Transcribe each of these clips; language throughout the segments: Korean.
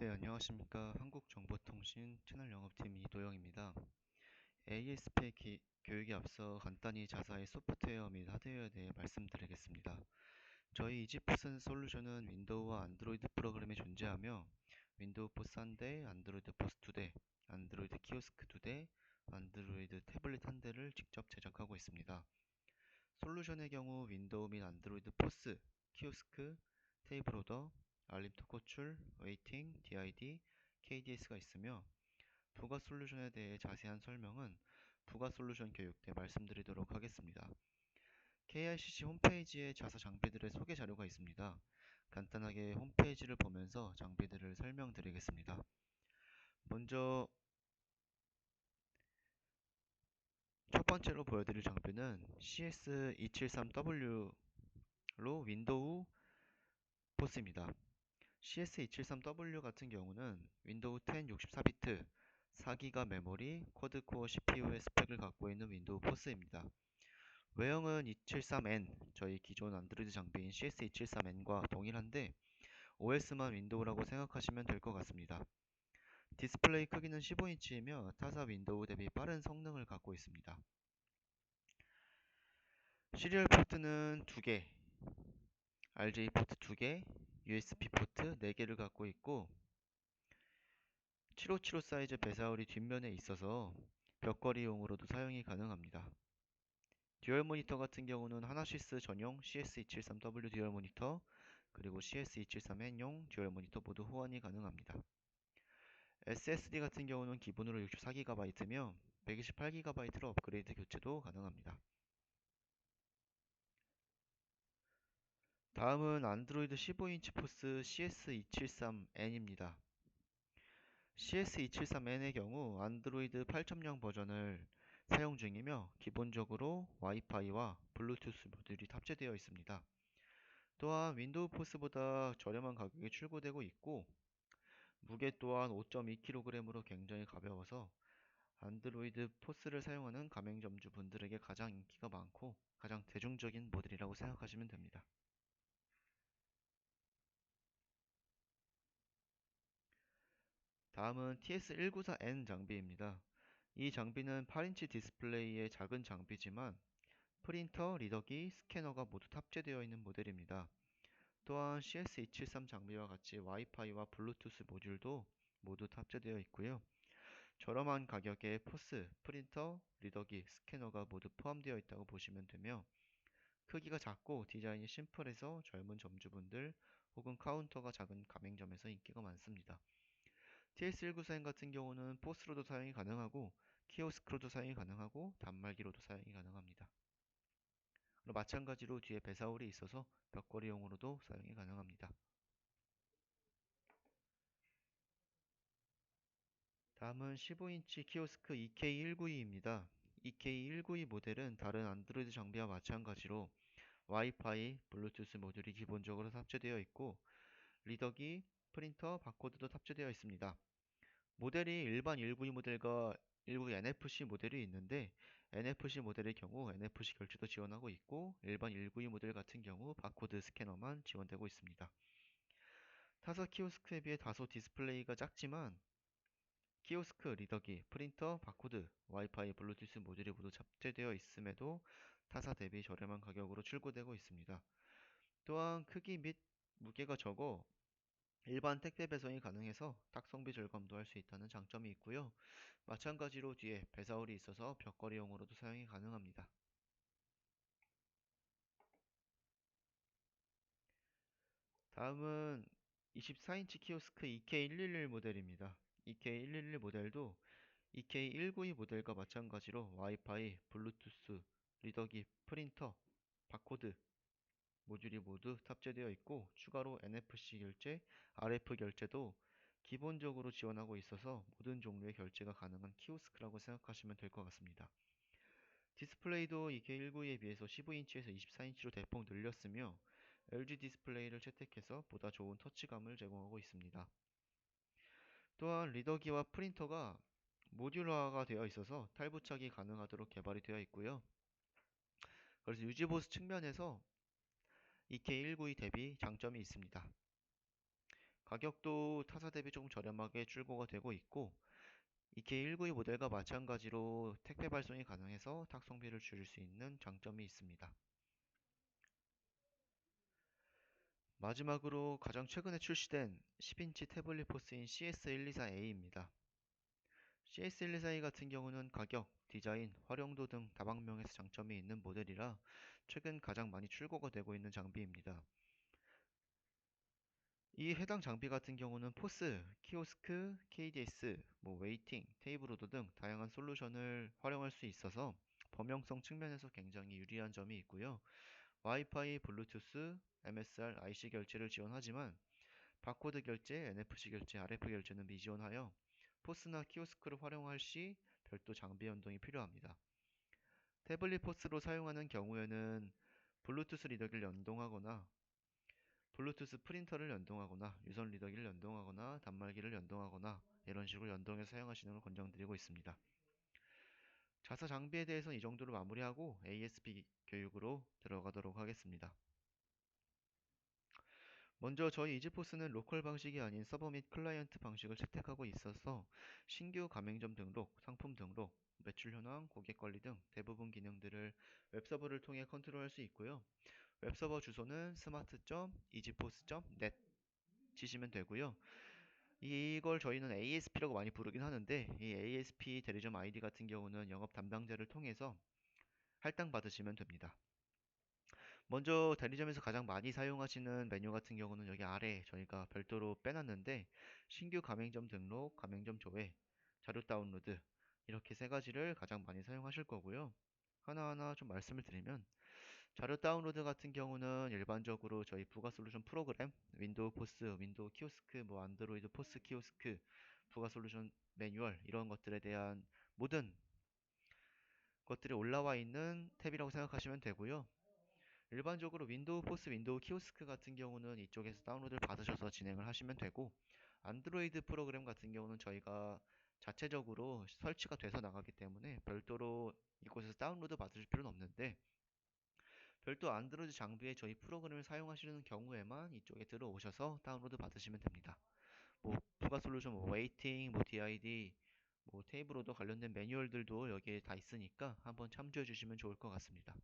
네, 안녕하십니까. 한국정보통신 채널 영업팀 이도영입니다. ASP 교육에 앞서 간단히 자사의 소프트웨어 및 하드웨어에 대해 말씀드리겠습니다. 저희 이지포스 솔루션은 윈도우와 안드로이드 프로그램이 존재하며 윈도우 포스 1대, 안드로이드 포스 2대, 안드로이드 키오스크 2대, 안드로이드 태블릿 1대를 직접 제작하고 있습니다. 솔루션의 경우 윈도우 및 안드로이드 포스, 키오스크, 테이블 오더, 알림 토커출, 웨이팅, DID, KDS가 있으며 부가 솔루션에 대해 자세한 설명은 부가 솔루션 교육 때 말씀드리도록 하겠습니다. KICC 홈페이지에 자사 장비들의 소개 자료가 있습니다. 간단하게 홈페이지를 보면서 장비들을 설명드리겠습니다. 먼저 첫 번째로 보여드릴 장비는 CS273W로 윈도우 포스입니다. CS273W 같은 경우는 윈도우 10 64비트 4기가 메모리 쿼드코어 CPU의 스펙을 갖고 있는 윈도우 포스입니다. 외형은 273N, 저희 기존 안드로이드 장비인 CS273N과 동일한데 OS만 윈도우라고 생각하시면 될 것 같습니다. 디스플레이 크기는 15인치이며 타사 윈도우 대비 빠른 성능을 갖고 있습니다. 시리얼 포트는 2개, RJ 포트 2개, USB 포트 4개를 갖고 있고 7575 사이즈 배사율이 뒷면에 있어서 벽걸이용으로도 사용이 가능합니다. 듀얼 모니터 같은 경우는 하나시스 전용 CS273W 듀얼 모니터 그리고 CS273N용 듀얼 모니터 모두 호환이 가능합니다. SSD 같은 경우는 기본으로 64GB며 128GB로 업그레이드 교체도 가능합니다. 다음은 안드로이드 15인치 포스 CS273N입니다. CS273N의 경우 안드로이드 8.0 버전을 사용 중이며 기본적으로 와이파이와 블루투스 모듈이 탑재되어 있습니다. 또한 윈도우 포스보다 저렴한 가격에 출고되고 있고 무게 또한 5.2kg으로 굉장히 가벼워서 안드로이드 포스를 사용하는 가맹점주 분들에게 가장 인기가 많고 가장 대중적인 모델이라고 생각하시면 됩니다. 다음은 TS194N 장비입니다. 이 장비는 8인치 디스플레이의 작은 장비지만 프린터, 리더기, 스캐너가 모두 탑재되어 있는 모델입니다. 또한 CS273 장비와 같이 와이파이와 블루투스 모듈도 모두 탑재되어 있고요. 저렴한 가격에 포스, 프린터, 리더기, 스캐너가 모두 포함되어 있다고 보시면 되며 크기가 작고 디자인이 심플해서 젊은 점주분들 혹은 카운터가 작은 가맹점에서 인기가 많습니다. TS194N 같은 경우는 포스로도 사용이 가능하고 키오스크로도 사용이 가능하고 단말기로도 사용이 가능합니다. 그리고 마찬가지로 뒤에 배사홀이 있어서 벽걸이용으로도 사용이 가능합니다. 다음은 15인치 키오스크 EK192입니다. EK192 모델은 다른 안드로이드 장비와 마찬가지로 와이파이, 블루투스 모듈이 기본적으로 탑재되어 있고 리더기, 프린터, 바코드도 탑재되어 있습니다. 모델이 일반 192 모델과 일부 NFC 모델이 있는데 NFC 모델의 경우 NFC 결제도 지원하고 있고 일반 192 모델 같은 경우 바코드 스캐너만 지원되고 있습니다. 타사 키오스크에 비해 다소 디스플레이가 작지만 키오스크, 리더기, 프린터, 바코드, 와이파이, 블루투스 모듈이 모두 탑재되어 있음에도 타사 대비 저렴한 가격으로 출고되고 있습니다. 또한 크기 및 무게가 적어 일반 택배 배송이 가능해서 탁송비 절감도 할 수 있다는 장점이 있고요. 마찬가지로 뒤에 배사홀이 있어서 벽걸이용으로도 사용이 가능합니다. 다음은 24인치 키오스크 EK111 모델입니다. EK111 모델도 EK192 모델과 마찬가지로 와이파이, 블루투스, 리더기, 프린터, 바코드 모듈이 모두 탑재되어 있고 추가로 NFC 결제, RF 결제도 기본적으로 지원하고 있어서 모든 종류의 결제가 가능한 키오스크라고 생각하시면 될 것 같습니다. 디스플레이도 EK192에 비해서 15인치에서 24인치로 대폭 늘렸으며 LG 디스플레이를 채택해서 보다 좋은 터치감을 제공하고 있습니다. 또한 리더기와 프린터가 모듈화가 되어 있어서 탈부착이 가능하도록 개발이 되어 있고요. 그래서 유지보수 측면에서 EK192 대비 장점이 있습니다. 가격도 타사 대비 조금 저렴하게 출고가 되고 있고 EK192 모델과 마찬가지로 택배 발송이 가능해서 탁송비를 줄일 수 있는 장점이 있습니다. 마지막으로 가장 최근에 출시된 10인치 태블릿 포스인 CS124A입니다. CS124A 같은 경우는 가격, 디자인, 활용도 등 다방면에서 장점이 있는 모델이라 최근 가장 많이 출고가 되고 있는 장비입니다. 이 해당 장비 같은 경우는 포스, 키오스크, KDS, 웨이팅, 테이블 오더 등 다양한 솔루션을 활용할 수 있어서 범용성 측면에서 굉장히 유리한 점이 있고요. 와이파이, 블루투스, MSR, IC 결제를 지원하지만 바코드 결제, NFC 결제, RF 결제는 미지원하여 포스나 키오스크를 활용할 시 별도 장비 연동이 필요합니다. 태블릿 포스로 사용하는 경우에는 블루투스 리더기를 연동하거나 블루투스 프린터를 연동하거나 유선 리더기를 연동하거나 단말기를 연동하거나 이런 식으로 연동해서 사용하시는 걸 권장드리고 있습니다. 자사 장비에 대해서는 이 정도로 마무리하고 ASP 교육으로 들어가도록 하겠습니다. 먼저 저희 이지포스는 로컬 방식이 아닌 서버 및 클라이언트 방식을 채택하고 있어서 신규 가맹점 등록, 상품 등록, 매출 현황, 고객 관리 등 대부분 기능들을 웹서버를 통해 컨트롤할 수 있고요. 웹서버 주소는 smart.easypost.net 치시면 되고요. 이걸 저희는 ASP라고 많이 부르긴 하는데 이 ASP 대리점 아이디 같은 경우는 영업 담당자를 통해서 할당받으시면 됩니다. 먼저 대리점에서 가장 많이 사용하시는 메뉴 같은 경우는 여기 아래 저희가 별도로 빼놨는데 신규 가맹점 등록, 가맹점 조회, 자료 다운로드 이렇게 세 가지를 가장 많이 사용하실 거고요. 하나하나 좀 말씀을 드리면 자료 다운로드 같은 경우는 일반적으로 저희 부가 솔루션 프로그램, 윈도우 포스, 윈도우 키오스크, 안드로이드 포스 키오스크, 부가 솔루션 매뉴얼 이런 것들에 대한 모든 것들이 올라와 있는 탭이라고 생각하시면 되고요. 일반적으로 윈도우 포스, 윈도우 키오스크 같은 경우는 이쪽에서 다운로드를 받으셔서 진행을 하시면 되고 안드로이드 프로그램 같은 경우는 저희가 자체적으로 설치가 돼서 나가기 때문에 별도로 이곳에서 다운로드 받으실 필요는 없는데 별도 안드로이드 장비에 저희 프로그램을 사용하시는 경우에만 이쪽에 들어오셔서 다운로드 받으시면 됩니다. 부가 솔루션, 웨이팅, DID, 테이블 오더 관련된 매뉴얼들도 여기에 다 있으니까 한번 참조해 주시면 좋을 것 같습니다.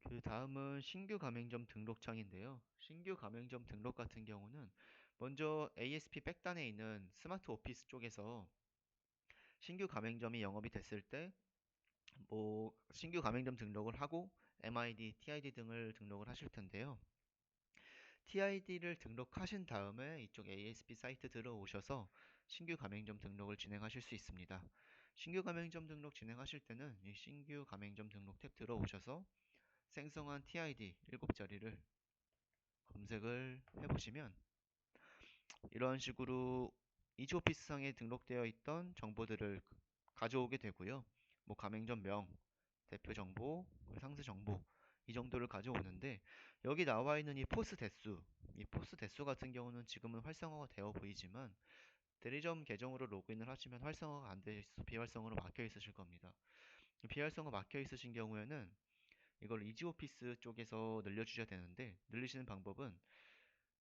그 다음은 신규 가맹점 등록창인데요. 신규 가맹점 등록 같은 경우는 먼저 ASP 백단에 있는 스마트 오피스 쪽에서 신규 가맹점이 영업이 됐을 때 신규 가맹점 등록을 하고 MID, TID 등을 등록을 하실 텐데요. TID를 등록하신 다음에 이쪽 ASP 사이트 들어오셔서 신규 가맹점 등록을 진행하실 수 있습니다. 신규 가맹점 등록 진행하실 때는 이 신규 가맹점 등록 탭 들어오셔서 생성한 TID 7자리를 검색을 해보시면 이런 식으로 이지오피스상에 등록되어 있던 정보들을 가져오게 되고요. 가맹점명, 대표 정보, 상세 정보 이 정도를 가져오는데 여기 나와 있는 이 포스 대수 같은 경우는 지금은 활성화가 되어 보이지만 대리점 계정으로 로그인을 하시면 활성화가 안 돼 있어 비활성으로 막혀 있으실 겁니다. 비활성화 막혀 있으신 경우에는 이걸 이지오피스 쪽에서 늘려주셔야 되는데 늘리시는 방법은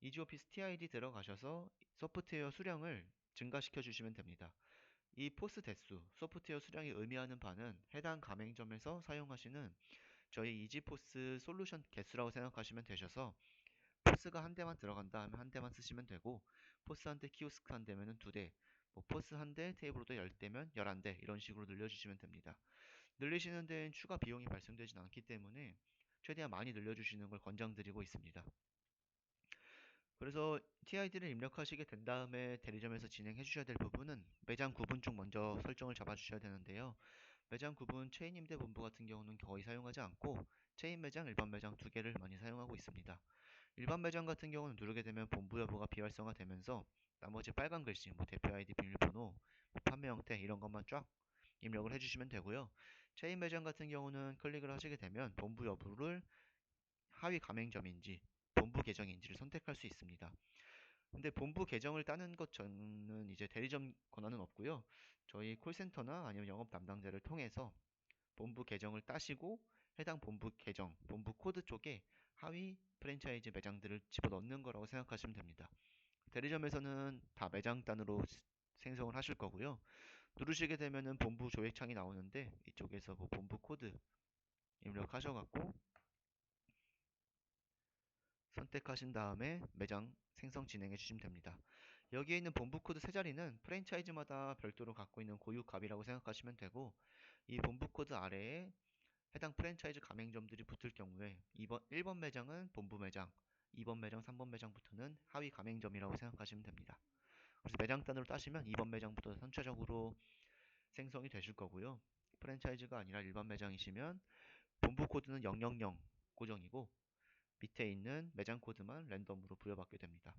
이지오피스 TID 들어가셔서 소프트웨어 수량을 증가시켜 주시면 됩니다. 이 포스 대수, 소프트웨어 수량이 의미하는 바는 해당 가맹점에서 사용하시는 저희 이지포스 솔루션 개수라고 생각하시면 되셔서 포스가 한 대만 들어간다 하면 한 대만 쓰시면 되고 포스 한 대, 키오스크 한 대면은 두 대, 포스 한 대, 테이블로도 10대면 11대 이런 식으로 늘려주시면 됩니다. 늘리시는 데엔 추가 비용이 발생되진 않기 때문에 최대한 많이 늘려주시는 걸 권장드리고 있습니다. 그래서 TID를 입력하시게 된 다음에 대리점에서 진행해 주셔야 될 부분은 매장 구분 쪽 먼저 설정을 잡아 주셔야 되는데요. 매장 구분 체인 임대 본부 같은 경우는 거의 사용하지 않고 체인 매장, 일반 매장 두 개를 많이 사용하고 있습니다. 일반 매장 같은 경우는 누르게 되면 본부 여부가 비활성화 되면서 나머지 빨간 글씨, 대표 아이디, 비밀번호, 판매 형태 이런 것만 쫙 입력을 해주시면 되고요. 체인 매장 같은 경우는 클릭을 하시게 되면 본부 여부를 하위 가맹점인지 본부 계정인지를 선택할 수 있습니다. 근데 본부 계정을 따는 것 저는 이제 대리점 권한은 없고요. 저희 콜센터나 아니면 영업 담당자를 통해서 본부 계정을 따시고 해당 본부 계정, 본부 코드 쪽에 하위 프랜차이즈 매장들을 집어넣는 거라고 생각하시면 됩니다. 대리점에서는 다 매장 단으로 생성을 하실 거고요. 누르시게 되면은 본부 조회창이 나오는데 이쪽에서 뭐 본부 코드 입력하셔갖고 선택하신 다음에 매장 생성 진행해 주시면 됩니다. 여기에 있는 본부 코드 세 자리는 프랜차이즈마다 별도로 갖고 있는 고유 값이라고 생각하시면 되고, 이 본부 코드 아래에 해당 프랜차이즈 가맹점들이 붙을 경우에 1번 매장은 본부 매장, 2번 매장, 3번 매장부터는 하위 가맹점이라고 생각하시면 됩니다. 그래서 매장 단으로 따시면 2번 매장부터 선체적으로 생성이 되실 거고요. 프랜차이즈가 아니라 일반 매장이시면 본부 코드는 000 고정이고 밑에 있는 매장 코드만 랜덤으로 부여받게 됩니다.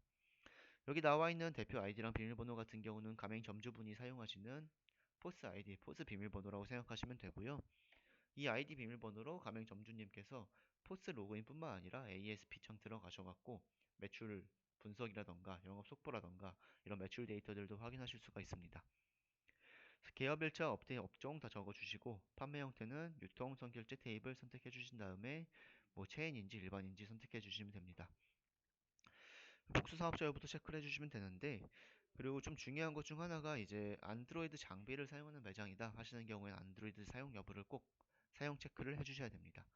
여기 나와 있는 대표 아이디랑 비밀번호 같은 경우는 가맹 점주분이 사용하시는 포스 아이디, 포스 비밀번호라고 생각하시면 되고요. 이 아이디 비밀번호로 가맹 점주님께서 포스 로그인뿐만 아니라 ASP창 들어가셔갖고 매출 분석이라던가 영업 속보라던가 이런 매출 데이터들도 확인하실 수가 있습니다. 개업일자, 업데이트 업종 다 적어주시고 판매 형태는 유통, 선결제, 테이블 선택해 주신 다음에 뭐 체인인지 일반인지 선택해 주시면 됩니다. 복수 사업자 여부터 체크를 해주시면 되는데, 그리고 좀 중요한 것 중 하나가 이제 안드로이드 장비를 사용하는 매장이다 하시는 경우에는 안드로이드 사용 여부를 꼭 사용 체크를 해주셔야 됩니다.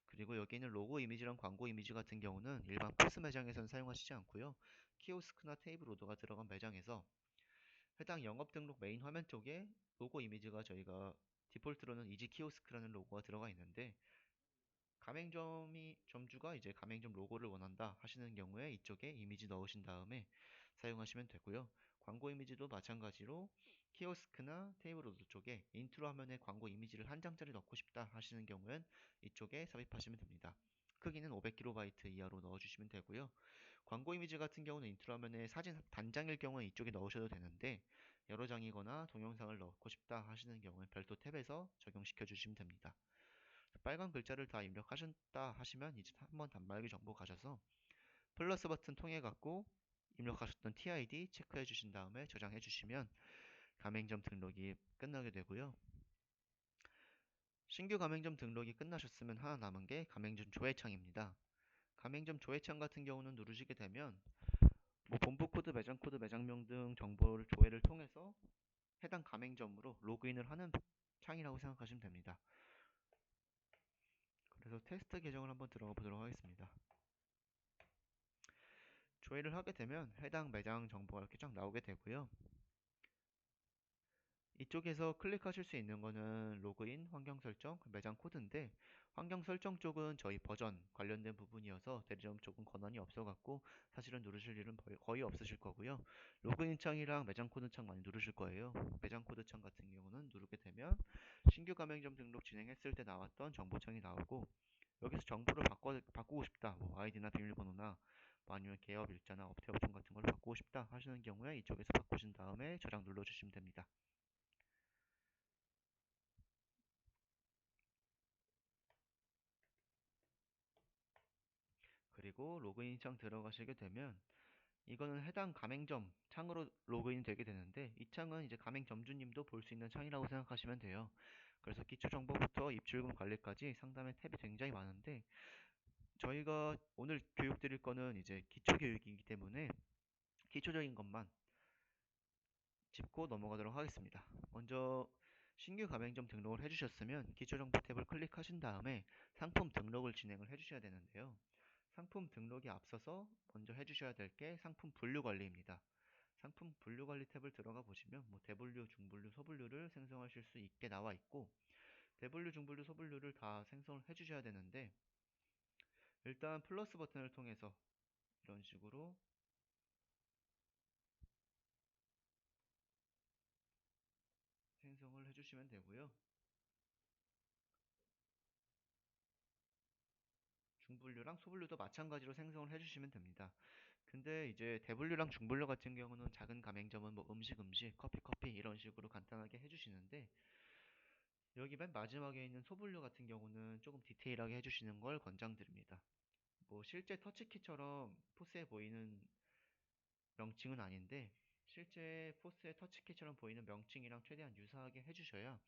그리고 여기 있는 로고 이미지랑 광고 이미지 같은 경우는 일반 포스 매장에서는 사용하시지 않고요. 키오스크나 테이블 오더가 들어간 매장에서 해당 영업 등록 메인 화면 쪽에 로고 이미지가 저희가 디폴트로는 이지 키오스크라는 로고가 들어가 있는데, 가맹점이 점주가 이제 가맹점 로고를 원한다 하시는 경우에 이쪽에 이미지 넣으신 다음에 사용하시면 되고요. 광고 이미지도 마찬가지로 키오스크나 테이블 오더 쪽에 인트로 화면에 광고 이미지를 한 장짜리 넣고 싶다 하시는 경우엔 이쪽에 삽입하시면 됩니다. 크기는 500KB 이하로 넣어주시면 되고요. 광고 이미지 같은 경우는 인트로 화면에 사진 단장일 경우에 이쪽에 넣으셔도 되는데, 여러 장이거나 동영상을 넣고 싶다 하시는 경우에 별도 탭에서 적용시켜 주시면 됩니다. 빨간 글자를 다 입력하셨다 하시면 이제 한번 단말기 정보 가셔서 플러스 버튼 통해 갖고 입력하셨던 TID 체크해 주신 다음에 저장해 주시면 가맹점 등록이 끝나게 되고요. 신규 가맹점 등록이 끝나셨으면 하나 남은 게 가맹점 조회창입니다. 가맹점 조회창 같은 경우는 누르시게 되면 뭐 본부 코드, 매장 코드, 매장명 등 정보를 조회를 통해서 해당 가맹점으로 로그인을 하는 창이라고 생각하시면 됩니다. 그래서 테스트 계정을 한번 들어가 보도록 하겠습니다. 조회를 하게 되면 해당 매장 정보가 이렇게 쫙 나오게 되고요. 이쪽에서 클릭하실 수 있는 거는 로그인, 환경 설정, 매장 코드인데, 환경 설정 쪽은 저희 버전 관련된 부분이어서 대리점 쪽은 권한이 없어갖고 사실은 누르실 일은 거의 없으실 거고요. 로그인 창이랑 매장 코드 창 많이 누르실 거예요. 매장 코드 창 같은 경우는 누르게 되면 신규 가맹점 등록 진행했을 때 나왔던 정보창이 나오고, 여기서 정보를 바꾸고 싶다, 뭐 아이디나 비밀번호나 뭐 아니면 개업 일자나 업태 업종 같은 걸 바꾸고 싶다 하시는 경우에 이쪽에서 바꾸신 다음에 저장 눌러주시면 됩니다. 그리고 로그인 창 들어가시게 되면 이거는 해당 가맹점 창으로 로그인 되게 되는데, 이 창은 이제 가맹점주님도 볼 수 있는 창이라고 생각하시면 돼요. 그래서 기초 정보부터 입출금 관리까지 상담의 탭이 굉장히 많은데, 저희가 오늘 교육 드릴 거는 이제 기초 교육이기 때문에 기초적인 것만 짚고 넘어가도록 하겠습니다. 먼저 신규 가맹점 등록을 해주셨으면 기초정보 탭을 클릭하신 다음에 상품 등록을 진행을 해주셔야 되는데요. 상품 등록에 앞서서 먼저 해주셔야 될 게 상품 분류 관리입니다. 상품 분류 관리 탭을 들어가 보시면 뭐 대분류, 중분류, 소분류를 생성하실 수 있게 나와 있고, 대분류, 중분류, 소분류를 다 생성을 해주셔야 되는데, 일단 플러스 버튼을 통해서 이런 식으로 생성을 해주시면 되고요. 중분류랑 소분류도 마찬가지로 생성을 해주시면 됩니다. 근데 이제 대분류랑 중분류 같은 경우는 작은 가맹점은 뭐 음식, 커피 이런 식으로 간단하게 해주시는데, 여기 맨 마지막에 있는 소분류 같은 경우는 조금 디테일하게 해주시는 걸 권장드립니다. 뭐 실제 터치키처럼 포스에 보이는 명칭은 아닌데, 실제 포스의 터치키처럼 보이는 명칭이랑 최대한 유사하게 해주셔야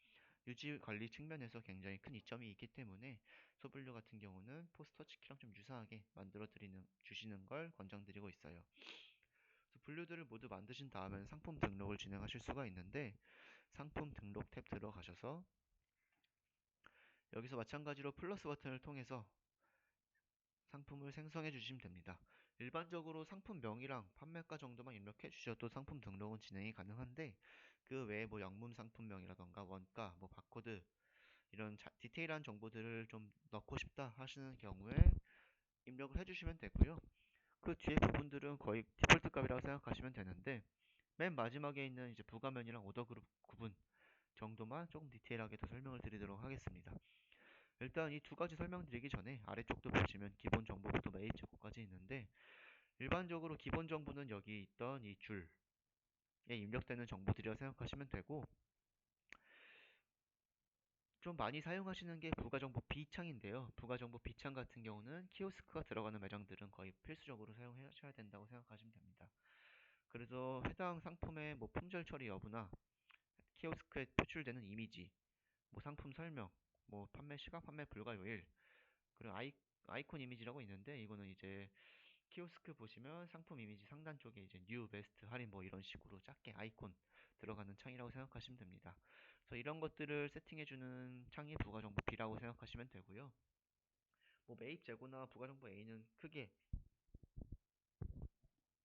유지 관리 측면에서 굉장히 큰 이점이 있기 때문에 소분류 같은 경우는 포스터치키랑 좀 유사하게 주시는 걸 권장드리고 있어요. 그래서 분류들을 모두 만드신 다음엔 상품 등록을 진행하실 수가 있는데, 상품 등록 탭 들어가셔서 여기서 마찬가지로 플러스 버튼을 통해서 상품을 생성해 주시면 됩니다. 일반적으로 상품명이랑 판매가 정도만 입력해 주셔도 상품 등록은 진행이 가능한데, 그 외에 뭐 영문 상품명이라던가 원가, 뭐 바코드 이런 디테일한 정보들을 좀 넣고 싶다 하시는 경우에 입력을 해주시면 되고요. 그 뒤에 부분들은 거의 디폴트 값이라고 생각하시면 되는데, 맨 마지막에 있는 이제 부가면이랑 오더 그룹 구분 정도만 조금 디테일하게 더 설명을 드리도록 하겠습니다. 일단 이 두 가지 설명드리기 전에 아래쪽도 보시면 기본 정보부터 매입 재고까지 있는데, 일반적으로 기본 정보는 여기 있던 이 줄에 입력되는 정보들이라고 생각하시면 되고, 좀 많이 사용하시는 게 부가정보 B창인데요. 부가정보 B창 같은 경우는 키오스크가 들어가는 매장들은 거의 필수적으로 사용하셔야 된다고 생각하시면 됩니다. 그래서 해당 상품의 뭐 품절 처리 여부나 키오스크에 표출되는 이미지, 뭐 상품 설명, 뭐 판매 시간, 판매 불가요일, 그리고 아이콘 이미지라고 있는데, 이거는 이제 키오스크 보시면 상품 이미지 상단 쪽에 이제 뉴, 베스트, 할인 뭐 이런 식으로 작게 아이콘 들어가는 창이라고 생각하시면 됩니다. 그래서 이런 것들을 세팅해주는 창이 부가정보 B라고 생각하시면 되고요. 뭐 매입 재고나 부가정보 A는 크게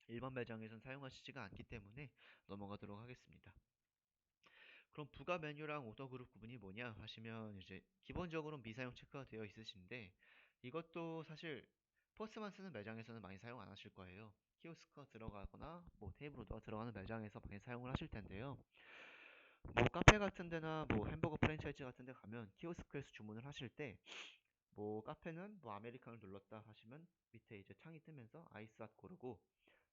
일반 매장에선 사용하시지가 않기 때문에 넘어가도록 하겠습니다. 그럼 부가 메뉴랑 오더 그룹 구분이 뭐냐 하시면, 이제 기본적으로 미사용 체크가 되어 있으신데, 이것도 사실 포스만 쓰는 매장에서는 많이 사용 안 하실 거예요. 키오스크가 들어가거나 뭐 테이블 오더가 들어가는 매장에서 많이 사용을 하실 텐데요. 뭐 카페 같은 데나 뭐 햄버거 프랜차이즈 같은 데 가면 키오스크에서 주문을 하실 때, 뭐 카페는 뭐 아메리카노를 눌렀다 하시면 밑에 이제 창이 뜨면서 아이스핫 고르고,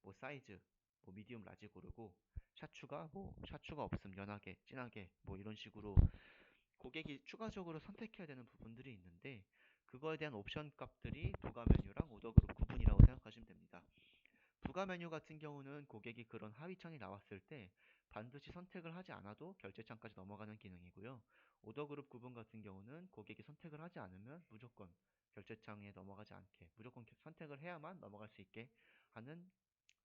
뭐 사이즈 뭐 미디움 라지 고르고, 샷추가 없음 연하게 진하게 뭐 이런 식으로 고객이 추가적으로 선택해야 되는 부분들이 있는데, 그거에 대한 옵션 값들이 부가 메뉴랑 오더 그룹 구분이라고 생각하시면 됩니다. 부가 메뉴 같은 경우는 고객이 그런 하위창이 나왔을 때 반드시 선택을 하지 않아도 결제창까지 넘어가는 기능이고요. 오더 그룹 구분 같은 경우는 고객이 선택을 하지 않으면 무조건 결제창에 넘어가지 않게, 무조건 선택을 해야만 넘어갈 수 있게 하는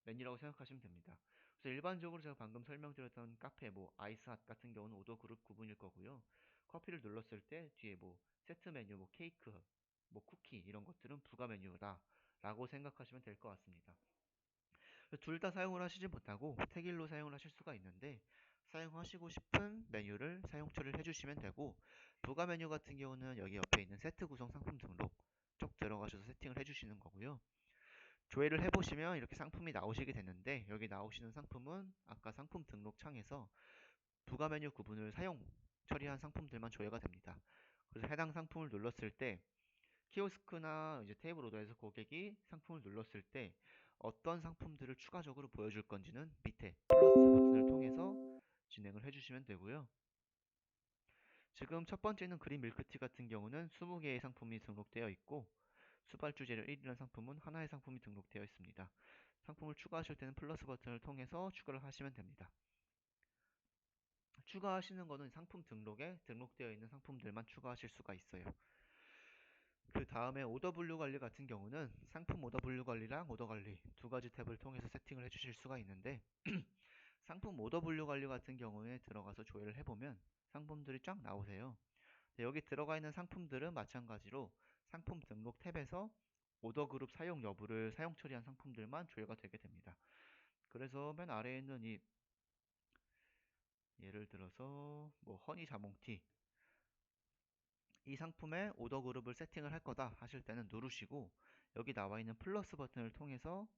메뉴라고 생각하시면 됩니다. 그래서 일반적으로 제가 방금 설명드렸던 카페, 뭐 아이스핫 같은 경우는 오더 그룹 구분일 거고요. 커피를 눌렀을 때 뒤에 뭐 세트 메뉴, 뭐 케이크, 뭐 쿠키 이런 것들은 부가 메뉴다 라고 생각하시면 될 것 같습니다. 둘 다 사용을 하시지 못하고 택일로 사용을 하실 수가 있는데, 사용하시고 싶은 메뉴를 사용 처리를 해주시면 되고, 부가 메뉴 같은 경우는 여기 옆에 있는 세트 구성 상품 등록 쪽 들어가셔서 세팅을 해주시는 거고요. 조회를 해보시면 이렇게 상품이 나오시게 되는데, 여기 나오시는 상품은 아까 상품 등록 창에서 부가 메뉴 구분을 사용 처리한 상품들만 조회가 됩니다. 그래서 해당 상품을 눌렀을 때 키오스크나 이제 테이블 오더에서 고객이 상품을 눌렀을 때 어떤 상품들을 추가적으로 보여줄 건지는 밑에 플러스 버튼을 통해서 진행을 해주시면 되고요. 지금 첫 번째는 그린 밀크티 같은 경우는 20개의 상품이 등록되어 있고, 수발주 재료 1이라는 상품은 하나의 상품이 등록되어 있습니다. 상품을 추가하실 때는 플러스 버튼을 통해서 추가를 하시면 됩니다. 추가하시는 거는 상품 등록에 등록되어 있는 상품들만 추가하실 수가 있어요. 그 다음에 오더 분류 관리 같은 경우는 상품 오더 분류 관리랑 오더 관리 두 가지 탭을 통해서 세팅을 해주실 수가 있는데, 상품 오더 분류 관리 같은 경우에 들어가서 조회를 해보면 상품들이 쫙 나오세요. 여기 들어가 있는 상품들은 마찬가지로 상품 등록 탭에서 오더 그룹 사용 여부를 사용 처리한 상품들만 조회가 되게 됩니다. 그래서 맨 아래에 있는 이 예를 들어서 뭐 허니 자몽티, 이 상품의 오더 그룹을 세팅을 할 거다 하실 때는 누르시고, 여기 나와 있는 플러스 버튼을 통해서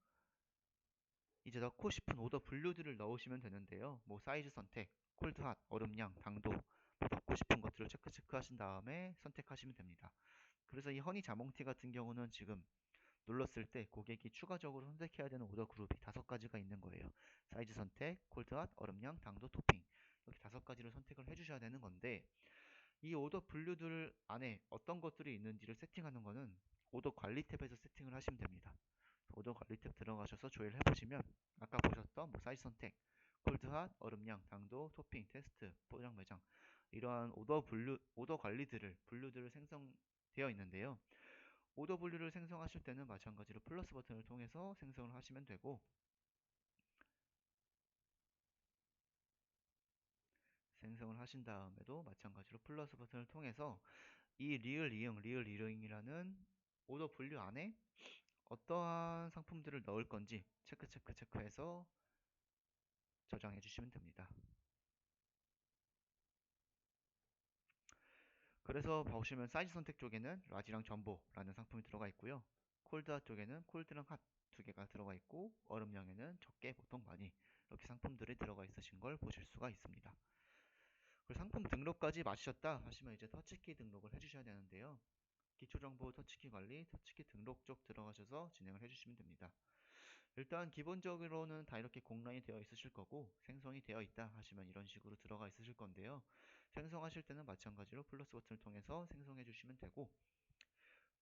이제 넣고 싶은 오더 분류들을 넣으시면 되는데요. 뭐 사이즈 선택, 콜드 핫, 얼음량, 당도, 뭐 넣고 싶은 것들을 체크 하신 다음에 선택하시면 됩니다. 그래서 이 허니 자몽티 같은 경우는 지금 눌렀을 때 고객이 추가적으로 선택해야 되는 오더 그룹이 5가지가 있는 거예요. 사이즈 선택, 콜드 핫, 얼음량, 당도, 토핑, 이렇게 5가지를 선택을 해주셔야 되는 건데, 이 오더 분류들 안에 어떤 것들이 있는지를 세팅하는 거는 오더 관리 탭에서 세팅을 하시면 됩니다. 오더 관리 탭 들어가셔서 조회를 해보시면 아까 보셨던 뭐 사이즈 선택, 콜드 핫, 얼음량, 당도, 토핑, 테스트, 포장 매장 이러한 오더 관리들을, 분류들을 생성되어 있는데요. 오더 분류를 생성하실 때는 마찬가지로 플러스 버튼을 통해서 생성을 하시면 되고, 생성을 하신 다음에도 마찬가지로 플러스 버튼을 통해서 이 리을 이응이라는 오더 분류 안에 어떠한 상품들을 넣을 건지 체크해서 저장해 주시면 됩니다. 그래서 보시면 사이즈 선택 쪽에는 라지랑 전보라는 상품이 들어가 있고요. 콜드핫 쪽에는 콜드랑 핫 두 개가 들어가 있고, 얼음량에는 적게 보통 많이 이렇게 상품들이 들어가 있으신 걸 보실 수가 있습니다. 그리고 상품 등록까지 마치셨다 하시면 이제 터치키 등록을 해주셔야 되는데요. 기초정보 터치키 관리, 터치키 등록 쪽 들어가셔서 진행을 해주시면 됩니다. 일단 기본적으로는 다 이렇게 공란이 되어 있으실 거고, 생성이 되어 있다 하시면 이런 식으로 들어가 있으실 건데요. 생성하실 때는 마찬가지로 플러스 버튼을 통해서 생성해 주시면 되고,